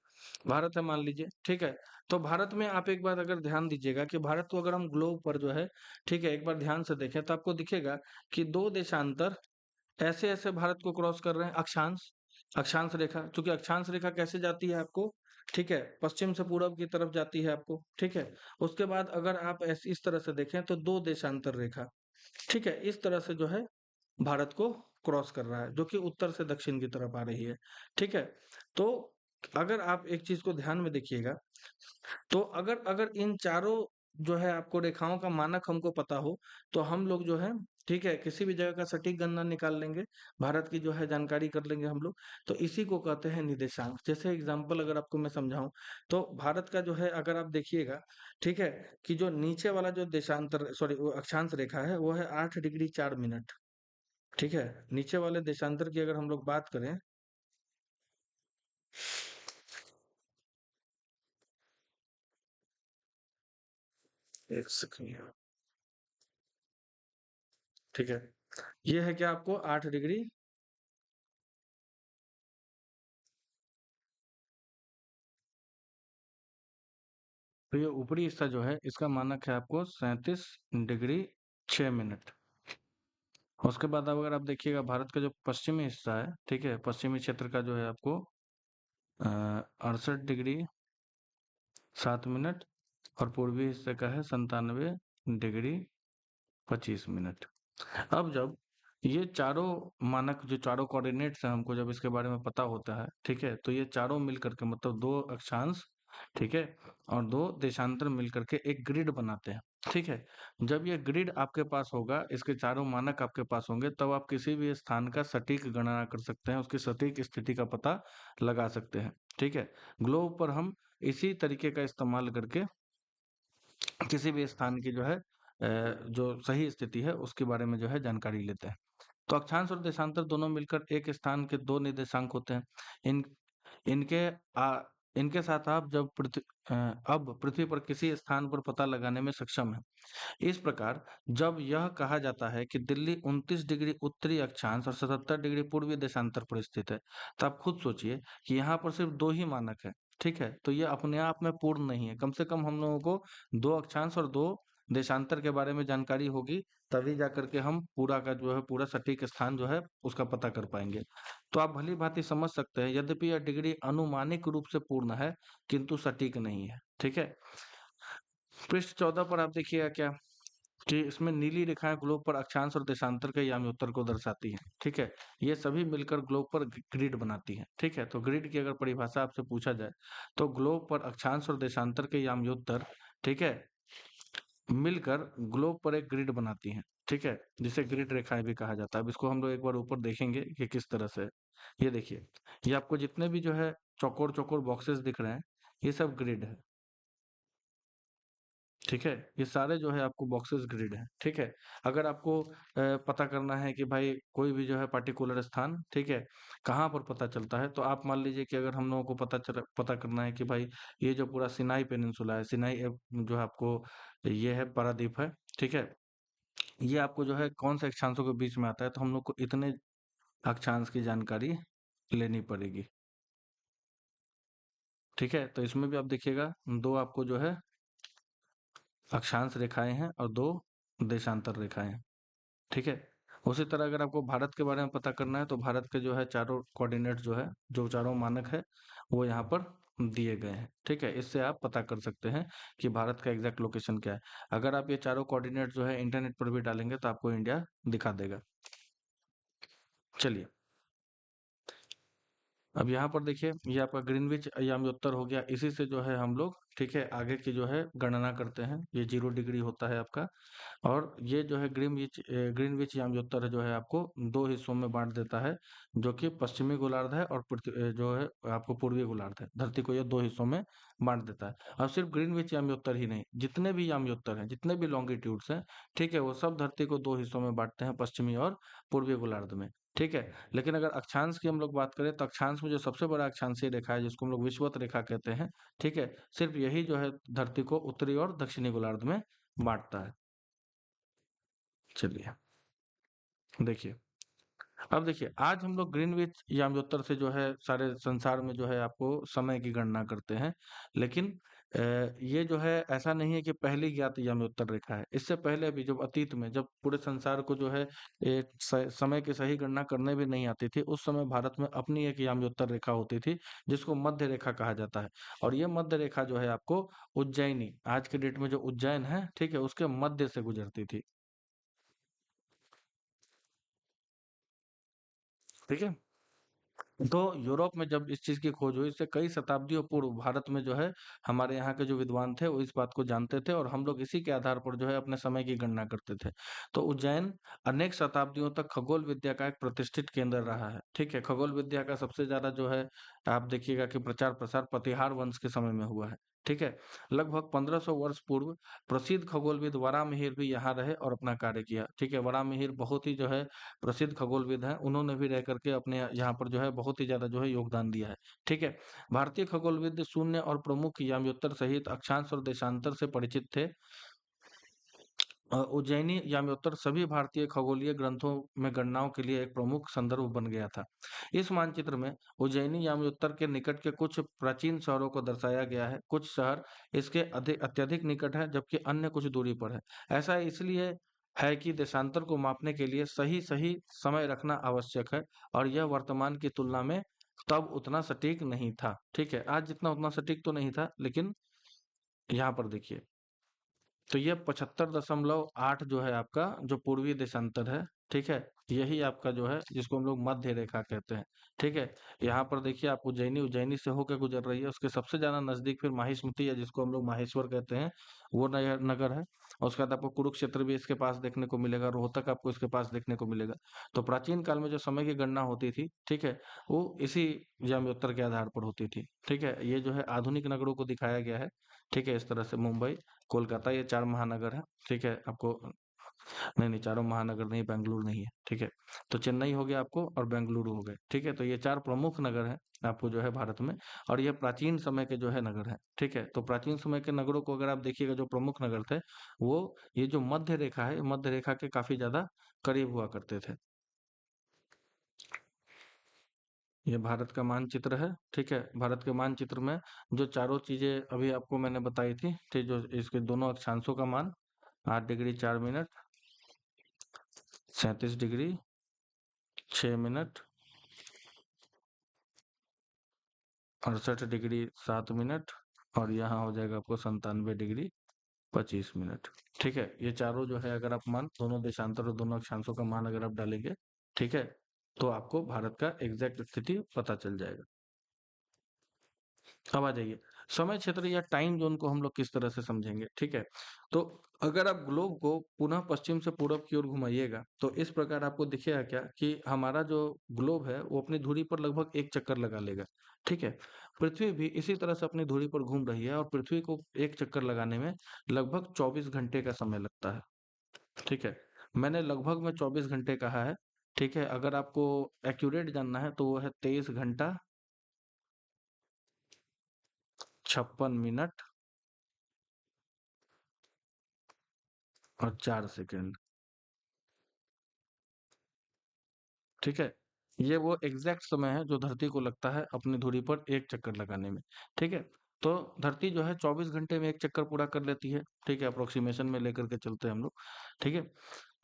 भारत है मान लीजिए, ठीक है, तो भारत में आप एक बार अगर ध्यान दीजिएगा कि भारत को अगर हम ग्लोब पर जो है, ठीक है, एक बार ध्यान से देखें, तो आपको दिखेगा कि दो देशांतर ऐसे ऐसे भारत को क्रॉस कर रहे हैं। अक्षांश, अक्षांश रेखा, क्योंकि अक्षांश रेखा कैसे जाती है आपको, ठीक है, पश्चिम से पूरब की तरफ जाती है आपको। ठीक है, उसके बाद अगर आप ऐसे इस तरह से देखें, तो दो देशांतर रेखा, ठीक है, इस तरह से जो है भारत को क्रॉस कर रहा है, जो कि उत्तर से दक्षिण की तरफ आ रही है। ठीक है, तो अगर आप एक चीज को ध्यान में देखिएगा, तो अगर अगर इन चारों जो है आपको रेखाओं का मानक हमको पता हो, तो हम लोग जो है, ठीक है, किसी भी जगह का सटीक गणना निकाल लेंगे, भारत की जो है जानकारी कर लेंगे हम लोग। तो इसी को कहते हैं निर्देशांक। जैसे एग्जांपल अगर आपको मैं समझाऊं, तो भारत का जो है अगर आप देखिएगा, ठीक है, कि जो नीचे वाला जो देशांतर सॉरी वो अक्षांश रेखा है, वो है 8 डिग्री 4 मिनट। ठीक है। नीचे वाले देशांतर की अगर हम लोग बात करें, एक सेकंड, ठीक है, ये है क्या आपको 8 डिग्री, तो ये ऊपरी हिस्सा जो है इसका मानक है आपको 37 डिग्री 6 मिनट। उसके बाद अब अगर आप देखिएगा भारत का जो पश्चिमी हिस्सा है, ठीक है, पश्चिमी क्षेत्र का जो है आपको 68 डिग्री 7 मिनट, और पूर्वी हिस्से का है 97 डिग्री 25 मिनट। अब जब ये चारों मानक, जो चारों कोऑर्डिनेट्स हैं, हमको जब इसके बारे में पता होता है, ठीक है, तो ये चारों मिल करके मतलब दो अक्षांश, ठीक है, और दो देशांतर मिल करके एक ग्रिड बनाते हैं। ठीक है। जब ये ग्रिड आपके पास होगा, इसके चारों मानक आपके पास होंगे, तब आप किसी भी स्थान का सटीक गणना कर सकते हैं, उसकी सटीक स्थिति का पता लगा सकते हैं। ठीक है। ग्लोब पर हम इसी तरीके का इस्तेमाल करके किसी भी स्थान की जो है जो सही स्थिति है उसके बारे में जो है जानकारी लेते हैं। तो अक्षांश और देशांतर दोनों मिलकर एक स्थान के दो निर्देशांक होते हैं। इन इनके आ, इनके साथ आप जब अब पृथ्वी पर किसी स्थान पर पता लगाने में सक्षम है। इस प्रकार जब यह कहा जाता है कि दिल्ली 29 डिग्री उत्तरी अक्षांश और 77 डिग्री पूर्वी देशांतर पर स्थित है, तो आप खुद सोचिए कि यहाँ पर सिर्फ दो ही मानक है। ठीक है, तो ये अपने आप में पूर्ण नहीं है। कम से कम हम लोगों को दो अक्षांश और दो देशांतर के बारे में जानकारी होगी, तभी जा करके हम पूरा का जो है पूरा सटीक स्थान जो है उसका पता कर पाएंगे। तो आप भली भांति समझ सकते हैं, यद्यपि यह डिग्री अनुमानिक रूप से पूर्ण है, किंतु सटीक नहीं है। ठीक है। पृष्ठ 14 पर आप देखिएगा क्या कि इसमें नीली रेखाएं ग्लोब पर अक्षांश और देशांतर के यामी उत्तर को दर्शाती हैं। ठीक है। ये सभी मिलकर ग्लोब पर ग्रिड बनाती हैं। ठीक है। तो ग्रिड की अगर परिभाषा आपसे पूछा जाए, तो ग्लोब पर अक्षांश और देशांतर के यामी उत्तर, ठीक है, मिलकर ग्लोब पर एक ग्रिड बनाती हैं। ठीक है, जिसे ग्रिड रेखाएं भी कहा जाता है। अब इसको हम लोग एक बार ऊपर देखेंगे कि किस तरह से है। ये देखिए, ये आपको जितने भी जो है चौकोर चौकोर बॉक्सेस दिख रहे हैं, ये सब ग्रिड है। ठीक है, ये सारे जो है आपको बॉक्सेस ग्रिड है। ठीक है। अगर आपको पता करना है कि भाई कोई भी जो है पर्टिकुलर स्थान, ठीक है, कहाँ पर पता चलता है, तो आप मान लीजिए कि अगर हम लोगों को पता करना है कि भाई ये जो पूरा सिनाई पेनिनसुला है, सिनाई जो है आपको ये है पारादीप है। ठीक है। ये आपको जो है कौन से अक्षांशों के बीच में आता है, तो हम लोग को इतने अक्षांश की जानकारी लेनी पड़ेगी। ठीक है। तो इसमें भी आप देखिएगा, दो आपको जो है अक्षांश रेखाएं हैं और दो देशांतर रेखाएं हैं। ठीक है। उसी तरह अगर आपको भारत के बारे में पता करना है, तो भारत के जो है चारों कोऑर्डिनेट जो है, जो चारों मानक है, वो यहाँ पर दिए गए हैं। ठीक है। इससे आप पता कर सकते हैं कि भारत का एग्जैक्ट लोकेशन क्या है। अगर आप ये चारों कोऑर्डिनेट जो है इंटरनेट पर भी डालेंगे, तो आपको इंडिया दिखा देगा। चलिए, अब यहाँ पर देखिए, ये आपका ग्रीनविच याम्योत्तर हो गया। इसी से जो है हम लोग, ठीक है, आगे की जो है गणना करते हैं। ये 0 डिग्री होता है आपका। और ये जो है ग्रीनविच याम्योत्तर जो है आपको दो हिस्सों में बांट देता है, जो कि पश्चिमी गोलार्ध है और जो है आपको पूर्वी गोलार्ध है। धरती को ये दो हिस्सों में बांट देता है। अब सिर्फ ग्रीनविच याम्योत्तर ही नहीं, जितने भी याम्योत्तर हैं, जितने भी लॉन्गिट्यूड्स हैं, ठीक है, वो सब धरती को दो हिस्सों में बांटते हैं, पश्चिमी और पूर्वी गोलार्ध में। ठीक है। लेकिन अगर अक्षांश की हम लोग बात करें, तो अक्षांश में जो सबसे बड़ा अक्षांशीय रेखा है, जिसको हम लोग विषुवत रेखा कहते हैं, ठीक है, सिर्फ यही जो है धरती को उत्तरी और दक्षिणी गोलार्ध में बांटता है। चलिए, देखिए, अब देखिए, आज हम लोग ग्रीनविच याम्योत्तर से जो है सारे संसार में जो है आपको समय की गणना करते हैं। लेकिन ये जो है ऐसा नहीं है कि पहली ज्ञात याम्योत्तर रेखा है। इससे पहले भी जब अतीत में, जब पूरे संसार को जो है समय की सही गणना करने भी नहीं आती थी, उस समय भारत में अपनी एक याम्योत्तर रेखा होती थी, जिसको मध्य रेखा कहा जाता है। और ये मध्य रेखा जो है आपको उज्जैनी, आज के डेट में जो उज्जैन है, ठीक है, उसके मध्य से गुजरती थी। ठीक है। तो यूरोप में जब इस चीज की खोज हुई, इससे कई शताब्दियों पूर्व भारत में जो है हमारे यहाँ के जो विद्वान थे, वो इस बात को जानते थे, और हम लोग इसी के आधार पर जो है अपने समय की गणना करते थे। तो उज्जैन अनेक शताब्दियों तक खगोल विद्या का एक प्रतिष्ठित केंद्र रहा है। ठीक है। खगोल विद्या का सबसे ज्यादा जो है आप देखिएगा कि प्रचार प्रसार प्रतिहार वंश के समय में हुआ है। ठीक है। लगभग 1500 वर्ष पूर्व प्रसिद्ध खगोलविद वराहमिहिर भी यहाँ रहे और अपना कार्य किया। ठीक है, वराहमिहिर बहुत ही जो है प्रसिद्ध खगोलविद हैं, उन्होंने भी रह करके अपने यहाँ पर जो है बहुत ही ज्यादा जो है योगदान दिया है। ठीक है। भारतीय खगोलविद शून्य और प्रमुख याम्योत्तर सहित अक्षांश और देशांतर से परिचित थे। उज्जैनी याम्योत्तर सभी भारतीय खगोलीय ग्रंथों में गणनाओं के लिए एक प्रमुख संदर्भ बन गया था। इस मानचित्र में उज्जैनी याम्योत्तर के निकट के कुछ प्राचीन शहरों को दर्शाया गया है। कुछ शहर इसके अधिक अत्यधिक निकट है, जबकि अन्य कुछ दूरी पर है। ऐसा इसलिए है कि देशांतर को मापने के लिए सही सही समय रखना आवश्यक है, और यह वर्तमान की तुलना में तब उतना सटीक नहीं था। ठीक है, आज जितना उतना सटीक तो नहीं था, लेकिन यहाँ पर देखिए, तो ये 75.8 जो है आपका जो पूर्वी देशांतर है। ठीक है, यही आपका जो है जिसको हम लोग मध्य रेखा कहते हैं। ठीक है, यहाँ पर देखिए आप उज्जैनी उज्जैनी से होकर गुजर रही है, उसके सबसे ज्यादा नजदीक फिर माहिष्मती है, जिसको हम लोग माहेश्वर कहते हैं, वो नगर है। और उसके बाद आपको कुरुक्षेत्र भी इसके पास देखने को मिलेगा, रोहतक आपको इसके पास देखने को मिलेगा। तो प्राचीन काल में जो समय की गणना होती थी, ठीक है, वो इसी याम्योत्तर के आधार पर होती थी। ठीक है, ये जो है आधुनिक नगरों को दिखाया गया है। ठीक है, इस तरह से मुंबई, कोलकाता, ये 4 महानगर हैं। ठीक है, आपको नहीं, नहीं, चारों महानगर नहीं, बेंगलुरु नहीं है। ठीक है, तो चेन्नई हो गया आपको और बेंगलुरु हो गए। ठीक है, तो ये 4 प्रमुख नगर हैं आपको जो है भारत में, और ये प्राचीन समय के जो है नगर हैं। ठीक है, तो प्राचीन समय के नगरों को अगर आप देखिएगा, जो प्रमुख नगर थे, वो ये जो मध्य रेखा है, मध्य रेखा के काफ़ी ज़्यादा करीब हुआ करते थे। ये भारत का मानचित्र है। ठीक है, भारत के मानचित्र में जो चारों चीजें अभी आपको मैंने बताई थी, ठीक, जो इसके दोनों अक्षांशों का मान 8 degree 4 minute, 37 degree 6 minute, 68 degree 7 minute, और यहाँ हो जाएगा आपको 97 डिग्री 25 मिनट। ठीक है, ये चारों जो है अगर आप मान दोनों देशांतर और दोनों अक्षांशों का मान अगर आप डालेंगे, ठीक है, तो आपको भारत का एग्जैक्ट स्थिति पता चल जाएगा। अब आ जाइए, समय क्षेत्र या टाइम जोन को हम लोग किस तरह से समझेंगे। ठीक है, तो अगर आप ग्लोब को पुनः पश्चिम से पूरब की ओर घुमाइएगा, तो इस प्रकार आपको दिखेगा क्या कि हमारा जो ग्लोब है वो अपनी धुरी पर लगभग एक चक्कर लगा लेगा। ठीक है, पृथ्वी भी इसी तरह से अपनी धुरी पर घूम रही है, और पृथ्वी को एक चक्कर लगाने में लगभग 24 घंटे का समय लगता है। ठीक है, मैंने लगभग में 24 घंटे कहा है। ठीक है, अगर आपको एक्यूरेट जानना है तो वो है 23 घंटा 56 मिनट और 4 सेकंड। ठीक है, ये वो एग्जैक्ट समय है जो धरती को लगता है अपनी धुरी पर एक चक्कर लगाने में। ठीक है, तो धरती जो है 24 घंटे में एक चक्कर पूरा कर लेती है। ठीक है, अप्रोक्सीमेशन में लेकर के चलते हैं हम लोग। ठीक है,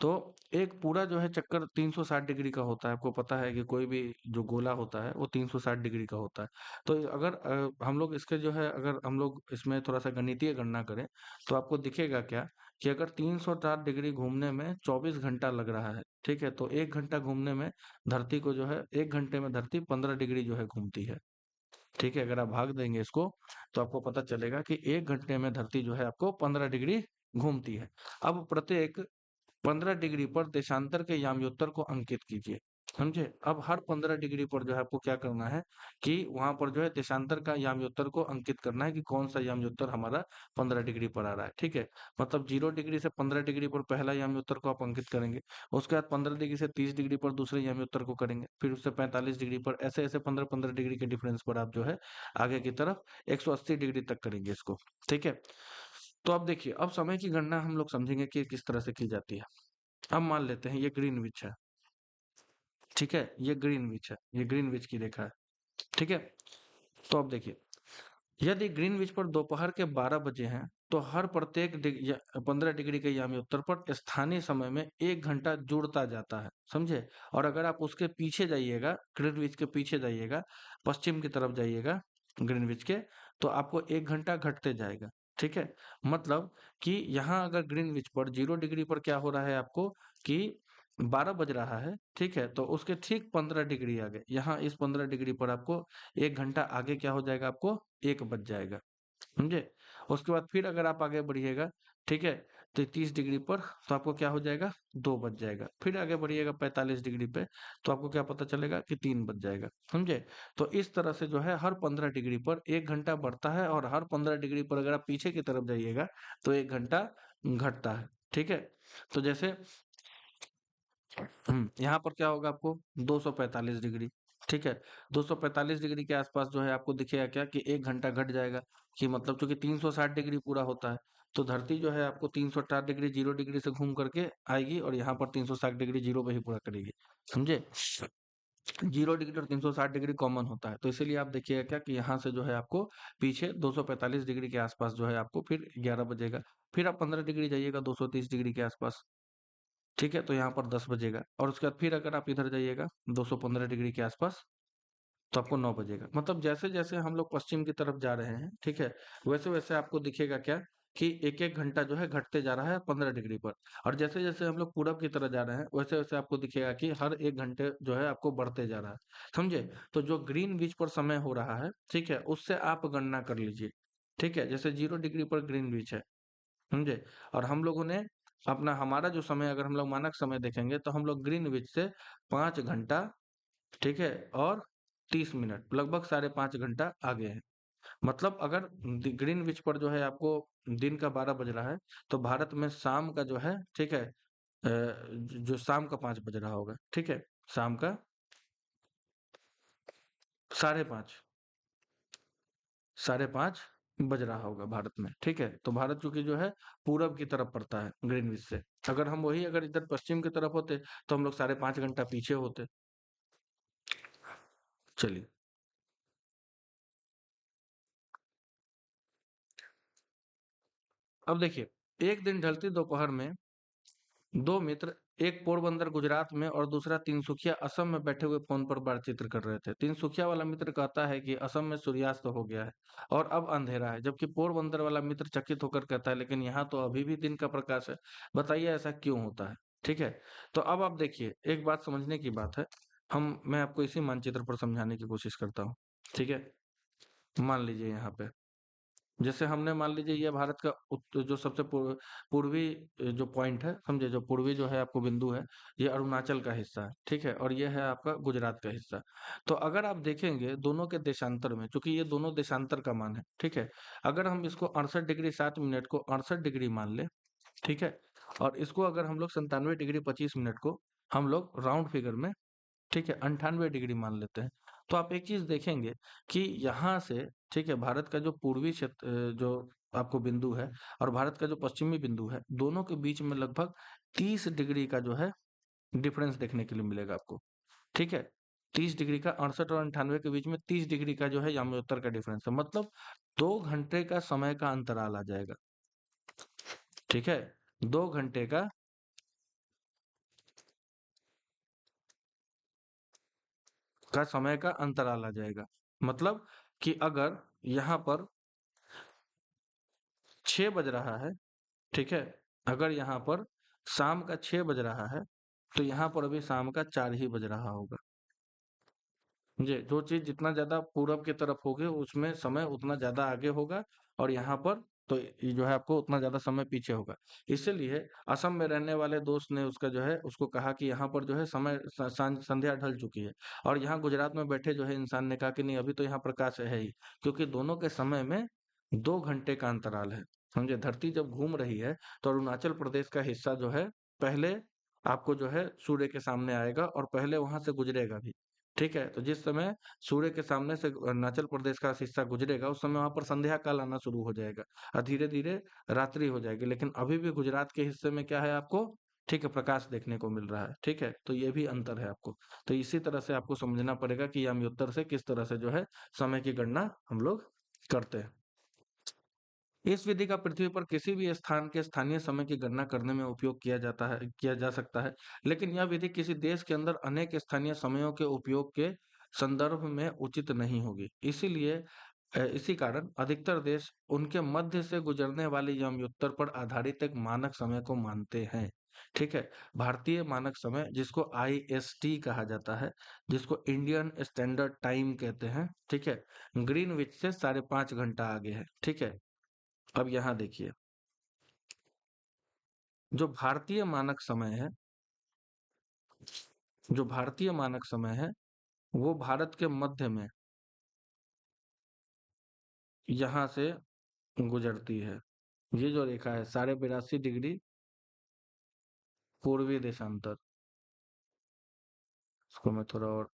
तो एक पूरा जो है चक्कर 360 डिग्री का होता है। आपको पता है कि कोई भी जो गोला होता है वो 360 डिग्री का होता है। तो अगर हम लोग इसके जो है अगर हम लोग इसमें थोड़ा सा गणितीय गणना करें, तो आपको दिखेगा क्या कि अगर 360 डिग्री घूमने में 24 घंटा लग रहा है, ठीक है, तो 1 घंटा घूमने में धरती को जो है 1 घंटे में धरती 15 डिग्री जो है घूमती है। ठीक है, अगर आप भाग देंगे इसको, तो आपको पता चलेगा कि 1 घंटे में धरती जो है आपको 15 डिग्री घूमती है। अब प्रत्येक 15 डिग्री पर देशांतर के याम्योत्तर को अंकित कीजिए। समझे? अब हर 15 डिग्री पर जो है आपको क्या करना है कि वहां पर जो है देशांतर का याम्योत्तर को अंकित करना है कि कौन सा याम्योत्तर हमारा 15 डिग्री पर आ रहा है। ठीक है, मतलब 0 डिग्री से 15 डिग्री पर पहला याम्योत्तर को आप अंकित करेंगे। उसके बाद 15 डिग्री से 30 डिग्री पर दूसरे याम्योत्तर को करेंगे, फिर उससे 45 डिग्री पर, ऐसे ऐसे 15-15 डिग्री के डिफरेंस पर आप जो है आगे की तरफ 180 डिग्री तक करेंगे इसको। ठीक है, तो अब देखिए, अब समय की गणना हम लोग समझेंगे कि किस तरह से की जाती है। अब मान लेते हैं ये ग्रीनविच है। ठीक है, ये ग्रीनविच है, ये ग्रीनविच की रेखा है। ठीक है, तो अब देखिए, यदि ग्रीनविच पर दोपहर के 12 बजे हैं, तो हर प्रत्येक 15 डिग्री के यामी उत्तर पर स्थानीय समय में 1 घंटा जुड़ता जाता है। समझे? और अगर आप उसके पीछे जाइएगा, ग्रीनविच के पीछे जाइएगा, पश्चिम की तरफ जाइएगा ग्रीनविच के, तो आपको 1 घंटा घटते जाएगा। ठीक है, मतलब कि यहाँ अगर ग्रीनविच पर 0 डिग्री पर क्या हो रहा है आपको कि 12 बज रहा है। ठीक है, तो उसके ठीक 15 डिग्री आगे, यहाँ इस 15 डिग्री पर आपको 1 घंटा आगे क्या हो जाएगा, आपको 1 बज जाएगा। समझे? उसके बाद फिर अगर आप आगे बढ़िएगा, ठीक है, तो 30 डिग्री पर तो आपको क्या हो जाएगा, 2 बज जाएगा। फिर आगे बढ़िएगा 45 डिग्री पे, तो आपको क्या पता चलेगा कि 3 बज जाएगा। समझे? तो इस तरह से जो है हर 15 डिग्री पर 1 घंटा बढ़ता है, और हर 15 डिग्री पर अगर आप पीछे की तरफ जाइएगा तो 1 घंटा घटता है। ठीक है? तो जैसे यहाँ पर क्या होगा आपको, 245 डिग्री। ठीक है? 245 डिग्री के आसपास जो है आपको दिखेगा क्या कि 1 घंटा घट जाएगा, कि मतलब चूंकि 360 डिग्री पूरा होता है, तो धरती जो है आपको 360 डिग्री 0 डिग्री से घूम करके आएगी, और यहाँ पर 360 डिग्री जीरो पे ही पूरा करेगी। समझे? 0 डिग्री और 360 डिग्री कॉमन होता है, तो इसीलिए आप देखिएगा क्या कि यहाँ से जो है आपको पीछे 245 डिग्री के आसपास जो है आपको फिर 11 बजेगा। फिर आप 15 डिग्री जाइएगा 230 डिग्री के आसपास। ठीक है? तो यहाँ पर 10 बजेगा, और उसके बाद फिर अगर आप इधर जाइएगा 215 डिग्री के आसपास, तो आपको 9 बजेगा। मतलब जैसे जैसे हम लोग पश्चिम की तरफ जा रहे हैं, ठीक है, वैसे वैसे आपको दिखेगा क्या कि एक एक घंटा जो है घटते जा रहा है 15 डिग्री पर। और जैसे जैसे हम लोग पूरब की तरफ जा रहे हैं, वैसे वैसे आपको दिखेगा कि हर 1 घंटे जो है आपको बढ़ते जा रहा है। समझे? तो जो ग्रीन विच पर समय हो रहा है, ठीक है, उससे आप गणना कर लीजिए। ठीक है? जैसे 0 डिग्री पर ग्रीन विच है, समझे? और हम लोगों ने अपना हमारा जो समय, अगर हम लोग मानक समय देखेंगे, तो हम लोग ग्रीनविच से 5 घंटा, ठीक है, और 30 मिनट, लगभग 5.5 घंटा आगे है। मतलब अगर ग्रीनविच पर जो है आपको दिन का 12 बज रहा है, तो भारत में शाम का जो है, ठीक है, जो शाम का 5 बज रहा होगा। ठीक है? शाम का 5:30, 5:30 बज रहा होगा भारत में। ठीक है? तो भारत चूंकि जो है पूरब की तरफ पड़ता है ग्रीनविच से, अगर हम वही अगर इधर पश्चिम की तरफ होते, तो हम लोग 5.5 घंटा पीछे होते। चलिए, अब देखिए, एक दिन ढलती दोपहर में दो मित्र, एक पोरबंदर गुजरात में और दूसरा तिनसुकिया असम में बैठे हुए फोन पर बातचीत कर रहे थे। तिनसुकिया वाला मित्र कहता है कि असम में सूर्यास्त हो गया है और अब अंधेरा है, जबकि पोरबंदर वाला मित्र चकित होकर कहता है, लेकिन यहाँ तो अभी भी दिन का प्रकाश है। बताइए ऐसा क्यों होता है? ठीक है? तो अब आप देखिए, एक बात समझने की बात है। मैं आपको इसी मानचित्र पर समझाने की कोशिश करता हूँ। ठीक है? मान लीजिए यहाँ पे, जैसे हमने मान लीजिए ये भारत का जो सबसे पूर्वी जो पॉइंट है, समझे, जो पूर्वी जो है आपको बिंदु है, ये अरुणाचल का हिस्सा है। ठीक है? और ये है आपका गुजरात का हिस्सा। तो अगर आप देखेंगे दोनों के देशांतर में, चूंकि ये दोनों देशांतर का मान है, ठीक है, अगर हम इसको 68 डिग्री 7 मिनट को 68 डिग्री मान ले, ठीक है, और इसको अगर हम लोग 97 डिग्री 25 मिनट को हम लोग राउंड फिगर में, ठीक है, 98 डिग्री मान लेते हैं, तो आप एक चीज देखेंगे कि यहाँ से, ठीक है, भारत का जो पूर्वी क्षेत्र जो आपको बिंदु है, और भारत का जो पश्चिमी बिंदु है, दोनों के बीच में लगभग 30 डिग्री का जो है डिफरेंस देखने के लिए मिलेगा आपको। ठीक है? 30 डिग्री का, 68 और 98 के बीच में 30 डिग्री का जो है यामी उत्तर का डिफरेंस है, मतलब 2 घंटे का समय का अंतराल आ जाएगा। ठीक है? 2 घंटे का समय का अंतराल आ जाएगा। मतलब कि अगर यहाँ पर 6 बज रहा है, ठीक है, अगर यहाँ पर शाम का 6 बज रहा है, तो यहाँ पर अभी शाम का 4 ही बज रहा होगा। जी, जो चीज जितना ज्यादा पूरब की तरफ होगी उसमें समय उतना ज्यादा आगे होगा, और यहाँ पर तो ये जो है आपको उतना ज्यादा समय पीछे होगा। इसीलिए असम में रहने वाले दोस्त ने उसका जो है उसको कहा कि यहाँ पर जो है समय संध्या ढल चुकी है, और यहाँ गुजरात में बैठे जो है इंसान ने कहा कि नहीं, अभी तो यहाँ प्रकाश है ही, क्योंकि दोनों के समय में 2 घंटे का अंतराल है। समझे? धरती जब घूम रही है, तो अरुणाचल प्रदेश का हिस्सा जो है पहले आपको जो है सूर्य के सामने आएगा, और पहले वहां से गुजरेगा भी। ठीक है? तो जिस समय सूर्य के सामने से अरुणाचल प्रदेश का हिस्सा गुजरेगा, उस समय वहां पर संध्या काल आना शुरू हो जाएगा, और धीरे धीरे रात्रि हो जाएगी। लेकिन अभी भी गुजरात के हिस्से में क्या है आपको, ठीक है, प्रकाश देखने को मिल रहा है। ठीक है? तो ये भी अंतर है आपको। तो इसी तरह से आपको समझना पड़ेगा कि यामी उत्तर से किस तरह से जो है समय की गणना हम लोग करते हैं। इस विधि का पृथ्वी पर किसी भी स्थान के स्थानीय समय की गणना करने में उपयोग किया जा सकता है, लेकिन यह विधि किसी देश के अंदर अनेक स्थानीय समयों के उपयोग के संदर्भ में उचित नहीं होगी। इसीलिए इसी कारण अधिकतर देश उनके मध्य से गुजरने वाले यमयुत्तर पर आधारित एक मानक समय को मानते हैं। ठीक है? भारतीय मानक समय, जिसको आईएसटी कहा जाता है, जिसको इंडियन स्टैंडर्ड टाइम कहते हैं, ठीक है, ग्रीनविच से 5.5 घंटा आगे है। ठीक है? अब यहाँ देखिए, जो भारतीय मानक समय है, जो भारतीय मानक समय है, वो भारत के मध्य में यहाँ से गुजरती है। ये जो रेखा है 82.5 डिग्री पूर्वी देशांतर, इसको मैं थोड़ा और,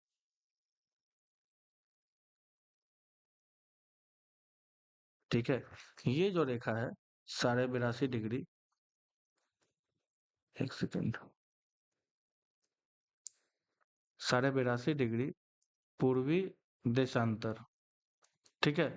ठीक है, ये जो रेखा है 82.5 डिग्री, एक सेकेंड, 82.5 डिग्री पूर्वी देशांतर, ठीक है,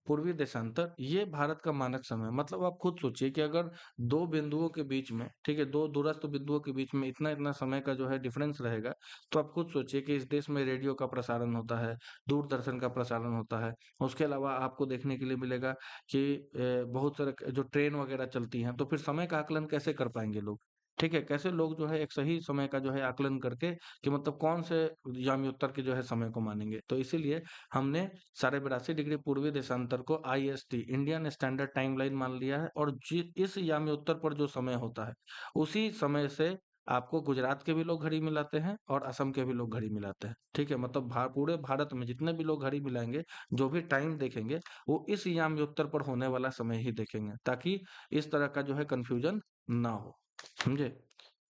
पूर्वी देशांतर, ये भारत का मानक समय है। मतलब आप खुद सोचिए कि अगर दो बिंदुओं के बीच में, ठीक है, दो दूरस्थ बिंदुओं के बीच में इतना इतना समय का जो है डिफरेंस रहेगा, तो आप खुद सोचिए कि इस देश में रेडियो का प्रसारण होता है, दूरदर्शन का प्रसारण होता है, उसके अलावा आपको देखने के लिए मिलेगा कि बहुत सारे जो ट्रेन वगैरह चलती हैं, तो फिर समय का आकलन कैसे कर पाएंगे लोग? ठीक है, कैसे लोग जो है एक सही समय का जो है आकलन करके कि मतलब कौन से यामी उत्तर के जो है समय को मानेंगे? तो इसीलिए हमने 82.5 डिग्री पूर्वी देशांतर को IST, Indian standard time line मान लिया है, और इस यामी उत्तर पर जो समय होता है, उसी समय से आपको गुजरात के भी लोग घड़ी मिलाते हैं और असम के भी लोग घड़ी मिलाते हैं। ठीक है, मतलब पूरे भारत में जितने भी लोग घड़ी मिलाएंगे, जो भी टाइम देखेंगे, वो इस यामी उत्तर पर होने वाला समय ही देखेंगे, ताकि इस तरह का जो है कंफ्यूजन ना हो। समझे?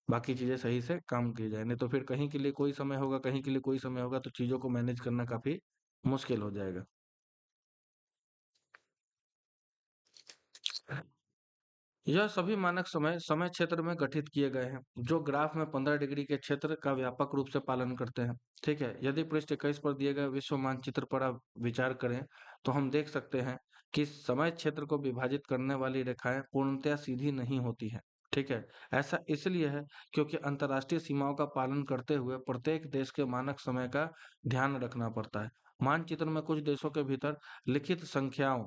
बाकी चीजें सही से काम की जाए, नहीं तो फिर कहीं के लिए कोई समय होगा, कहीं के लिए कोई समय होगा, तो चीजों को मैनेज करना काफी मुश्किल हो जाएगा। यह सभी मानक समय समय क्षेत्र में गठित किए गए हैं, जो ग्राफ में 15 डिग्री के क्षेत्र का व्यापक रूप से पालन करते हैं। ठीक है, यदि पृष्ठ 21 पर दिए गए विश्व मानचित्र पर आप विचार करें, तो हम देख सकते हैं कि समय क्षेत्र को विभाजित करने वाली रेखाएं पूर्णतया सीधी नहीं होती हैं। ठीक है, ऐसा इसलिए है क्योंकि अंतर्राष्ट्रीय सीमाओं का पालन करते हुए प्रत्येक देश के मानक समय का ध्यान रखना पड़ता है। मानचित्र में कुछ देशों के भीतर लिखित संख्याओं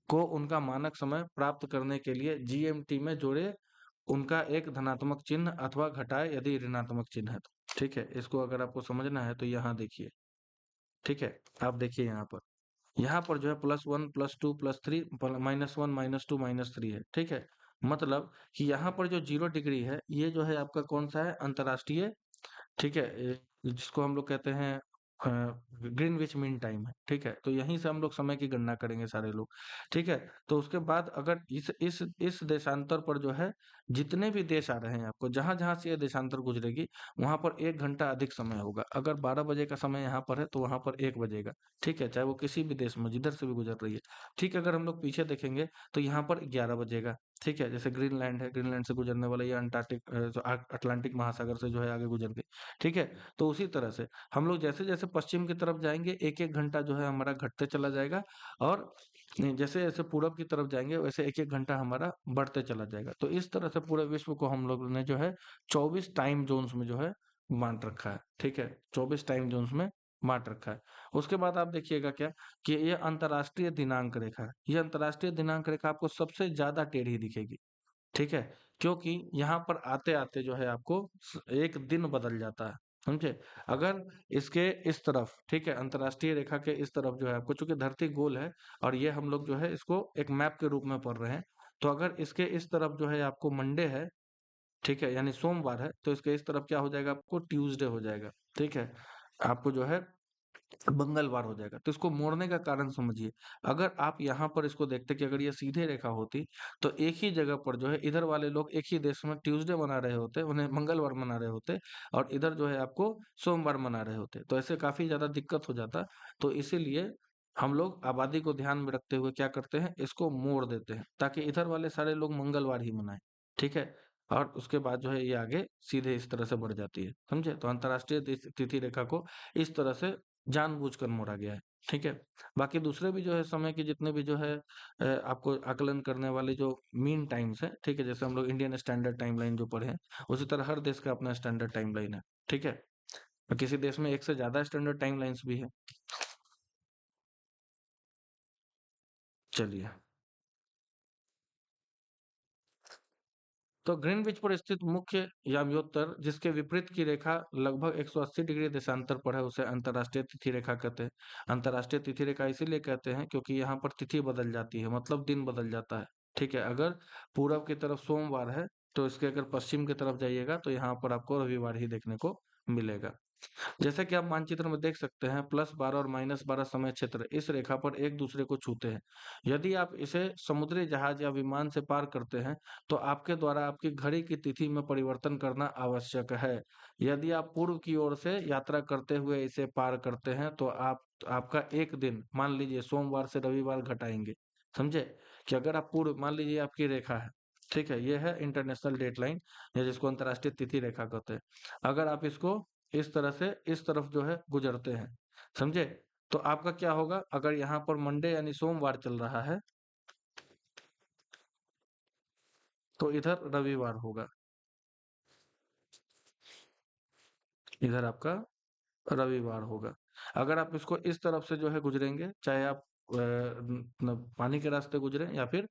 को उनका मानक समय प्राप्त करने के लिए जीएमटी में जोड़े, उनका एक धनात्मक चिन्ह अथवा घटाए यदि ऋणात्मक चिन्ह है तो। ठीक है, इसको अगर आपको समझना है तो यहाँ देखिए। ठीक है, आप देखिए यहाँ पर जो है +1 +2 +3 -1 -2 -3 है। ठीक है, मतलब कि यहाँ पर जो 0 डिग्री है, ये जो है आपका कौन सा है, अंतर्राष्ट्रीय, ठीक है, जिसको हम लोग कहते हैं ग्रीनविच मीन टाइम है। ठीक है, तो यहीं से हम लोग समय की गणना करेंगे सारे लोग। ठीक है, तो उसके बाद अगर इस देशांतर पर जो है जितने भी देश आ रहे हैं, आपको जहां जहां से ये देशांतर गुजरेगी, वहां पर 1 घंटा अधिक समय होगा। अगर 12 बजे का समय यहाँ पर है, तो वहां पर 1 बजेगा। ठीक है, चाहे वो किसी भी देश में जिधर से भी गुजर रही है। ठीक है, अगर हम लोग पीछे देखेंगे तो यहाँ पर 11 बजेगा। ठीक है, जैसे ग्रीनलैंड है, ग्रीनलैंड से गुजरने वाला ये अंटार्कटिक अटलांटिक महासागर से जो है आगे गुजर गई। ठीक है, तो उसी तरह से हम लोग जैसे जैसे पश्चिम की तरफ जाएंगे, एक एक घंटा जो है हमारा घटते चला जाएगा, और जैसे जैसे पूरब की तरफ जाएंगे, वैसे एक एक घंटा हमारा बढ़ते चला जाएगा। तो इस तरह से पूरे विश्व को हम लोग ने जो है 24 टाइम जोन्स में जो है बांट रखा है। ठीक है, 24 टाइम जोन्स में बांट रखा है। उसके बाद आप देखिएगा क्या, कि ये अंतर्राष्ट्रीय दिनांक रेखा है। ये अंतर्राष्ट्रीय दिनांक रेखा आपको सबसे ज्यादा टेढ़ी दिखेगी। ठीक है, क्योंकि यहाँ पर आते आते जो है आपको एक दिन बदल जाता है। समझे? अगर इसके इस तरफ, ठीक है, अंतर्राष्ट्रीय रेखा के इस तरफ जो है आपको, चूंकि धरती गोल है और ये हम लोग जो है इसको एक मैप के रूप में पढ़ रहे हैं, तो अगर इसके इस तरफ जो है आपको मंडे है, ठीक है, यानी सोमवार है, तो इसके इस तरफ क्या हो जाएगा, आपको ट्यूसडे हो जाएगा। ठीक है, आपको जो है मंगलवार हो जाएगा। तो इसको मोड़ने का कारण समझिए। अगर आप यहाँ पर इसको देखते कि अगर ये सीधे रेखा होती, तो एक ही जगह पर जो है इधर वाले लोग एक ही देश में ट्यूसडे मना रहे होते, उन्हें मंगलवार मना रहे होते, और इधर जो है आपको सोमवार मना रहे होते, तो ऐसे काफी ज्यादा दिक्कत हो जाता। तो इसीलिए हम लोग आबादी को ध्यान में रखते हुए क्या करते हैं, इसको मोड़ देते हैं, ताकि इधर वाले सारे लोग मंगलवार ही मनाएं। ठीक है, और उसके बाद जो है ये आगे सीधे इस तरह से बढ़ जाती है। समझे? तो अंतर्राष्ट्रीय तिथि रेखा को इस तरह से जानबूझकर मोड़ा गया है। ठीक है, बाकी दूसरे भी जो है समय के जितने भी जो है आपको आकलन करने वाले जो मीन टाइम्स है, ठीक है, जैसे हम लोग इंडियन स्टैंडर्ड टाइम लाइन जो पढ़े हैं, उसी तरह हर देश का अपना स्टैंडर्ड टाइम लाइन है। ठीक है, और किसी देश में एक से ज्यादा स्टैंडर्ड टाइम लाइन्स भी है। चलिए, तो ग्रीनविच पर स्थित मुख्य याम्योत्तर, जिसके विपरीत की रेखा लगभग 180 डिग्री देशांतर पर है, उसे अंतर्राष्ट्रीय तिथि रेखा कहते हैं। अंतर्राष्ट्रीय तिथि रेखा इसीलिए कहते हैं क्योंकि यहाँ पर तिथि बदल जाती है, मतलब दिन बदल जाता है। ठीक है, अगर पूरब की तरफ सोमवार है, तो इसके अगर पश्चिम की तरफ जाइएगा तो यहाँ पर आपको रविवार ही देखने को मिलेगा। जैसा कि आप मानचित्र में देख सकते हैं, +12 और -12 समय क्षेत्र इस रेखा पर एक दूसरे को छूते हैं। यदि आप इसे समुद्री जहाज या विमान से पार करते हैं, तो आपके द्वारा आपकी घड़ी की तिथि में परिवर्तन करना आवश्यक है। यदि आप पूर्व की ओर से यात्रा करते हुए इसे पार करते हैं, तो आप आपका एक दिन, मान लीजिए सोमवार से रविवार घटाएंगे। समझे? कि अगर आप पूर्व, मान लीजिए आपकी रेखा है, ठीक है, ये है इंटरनेशनल डेट लाइन, या जिसको अंतर्राष्ट्रीय तिथि रेखा कहते हैं। अगर आप इसको इस तरह से इस तरफ जो है गुजरते हैं, समझे? तो आपका क्या होगा, अगर यहाँ पर मंडे यानी सोमवार चल रहा है, तो इधर रविवार होगा, इधर आपका रविवार होगा। अगर आप इसको इस तरफ से जो है गुजरेंगे, चाहे आप पानी के रास्ते गुजरे या फिर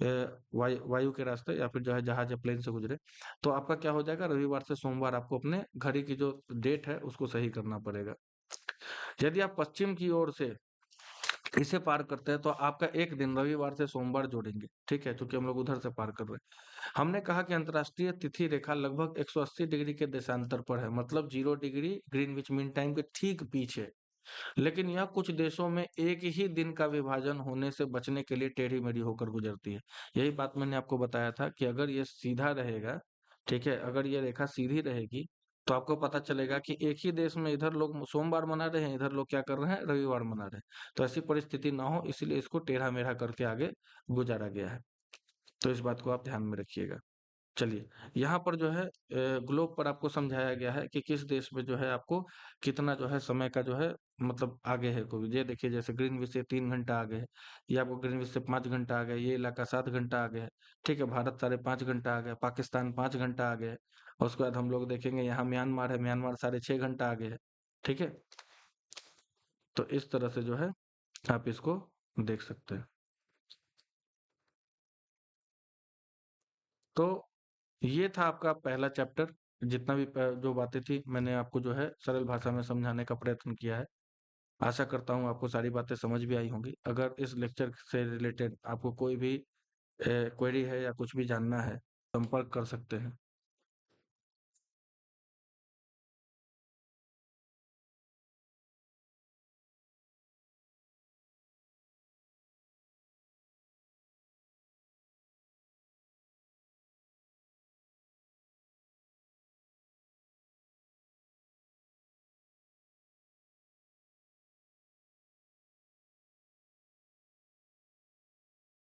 वायु के रास्ते, या फिर जो है जहाज या प्लेन से गुजरे, तो आपका क्या हो जाएगा, रविवार से सोमवार आपको अपने घड़ी की जो डेट है उसको सही करना पड़ेगा। यदि आप पश्चिम की ओर से इसे पार करते हैं, तो आपका एक दिन रविवार से सोमवार जोड़ेंगे, ठीक है, क्योंकि हम लोग उधर से पार कर रहे हैं। हमने कहा कि अंतर्राष्ट्रीय तिथि रेखा लगभग 180 डिग्री के देशांतर पर है, मतलब 0 डिग्री ग्रीनविच मीन टाइम के ठीक पीछे। लेकिन यह कुछ देशों में एक ही दिन का विभाजन होने से बचने के लिए टेढ़ी मेढ़ी होकर गुजरती है। यही बात मैंने आपको बताया था कि अगर ये सीधा रहेगा, ठीक है, अगर ये रेखा सीधी रहेगी, तो आपको पता चलेगा कि एक ही देश में इधर लोग सोमवार मना रहे हैं, इधर लोग क्या कर रहे हैं, रविवार मना रहे हैं। तो ऐसी परिस्थिति ना हो, इसलिए इसको टेढ़ा मेढ़ा करके आगे गुजारा गया है। तो इस बात को आप ध्यान में रखिएगा। चलिए, यहाँ पर जो है ग्लोब पर आपको समझाया गया है कि किस देश में जो है आपको कितना जो है समय का जो है मतलब आगे है कोई। ये देखिए, जैसे ग्रीनविच से 3 घंटा आगे है, ये आपको ग्रीनविच से 5 घंटा आगे है, ये इलाका 7 घंटा आगे है, ठीक है, भारत 5.5 घंटा आगे है, पाकिस्तान 5 घंटा आगे है, और उसके बाद हम लोग देखेंगे यहाँ म्यांमार है, म्यांमार 6.5 घंटा आगे है, ठीक है। तो इस तरह से जो है आप इसको देख सकते हैं। तो ये था आपका पहला चैप्टर। जितना भी जो बातें थी मैंने आपको जो है सरल भाषा में समझाने का प्रयत्न किया है। आशा करता हूँ आपको सारी बातें समझ भी आई होंगी। अगर इस लेक्चर से रिलेटेड आपको कोई भी क्वेरी है या कुछ भी जानना है, संपर्क कर सकते हैं।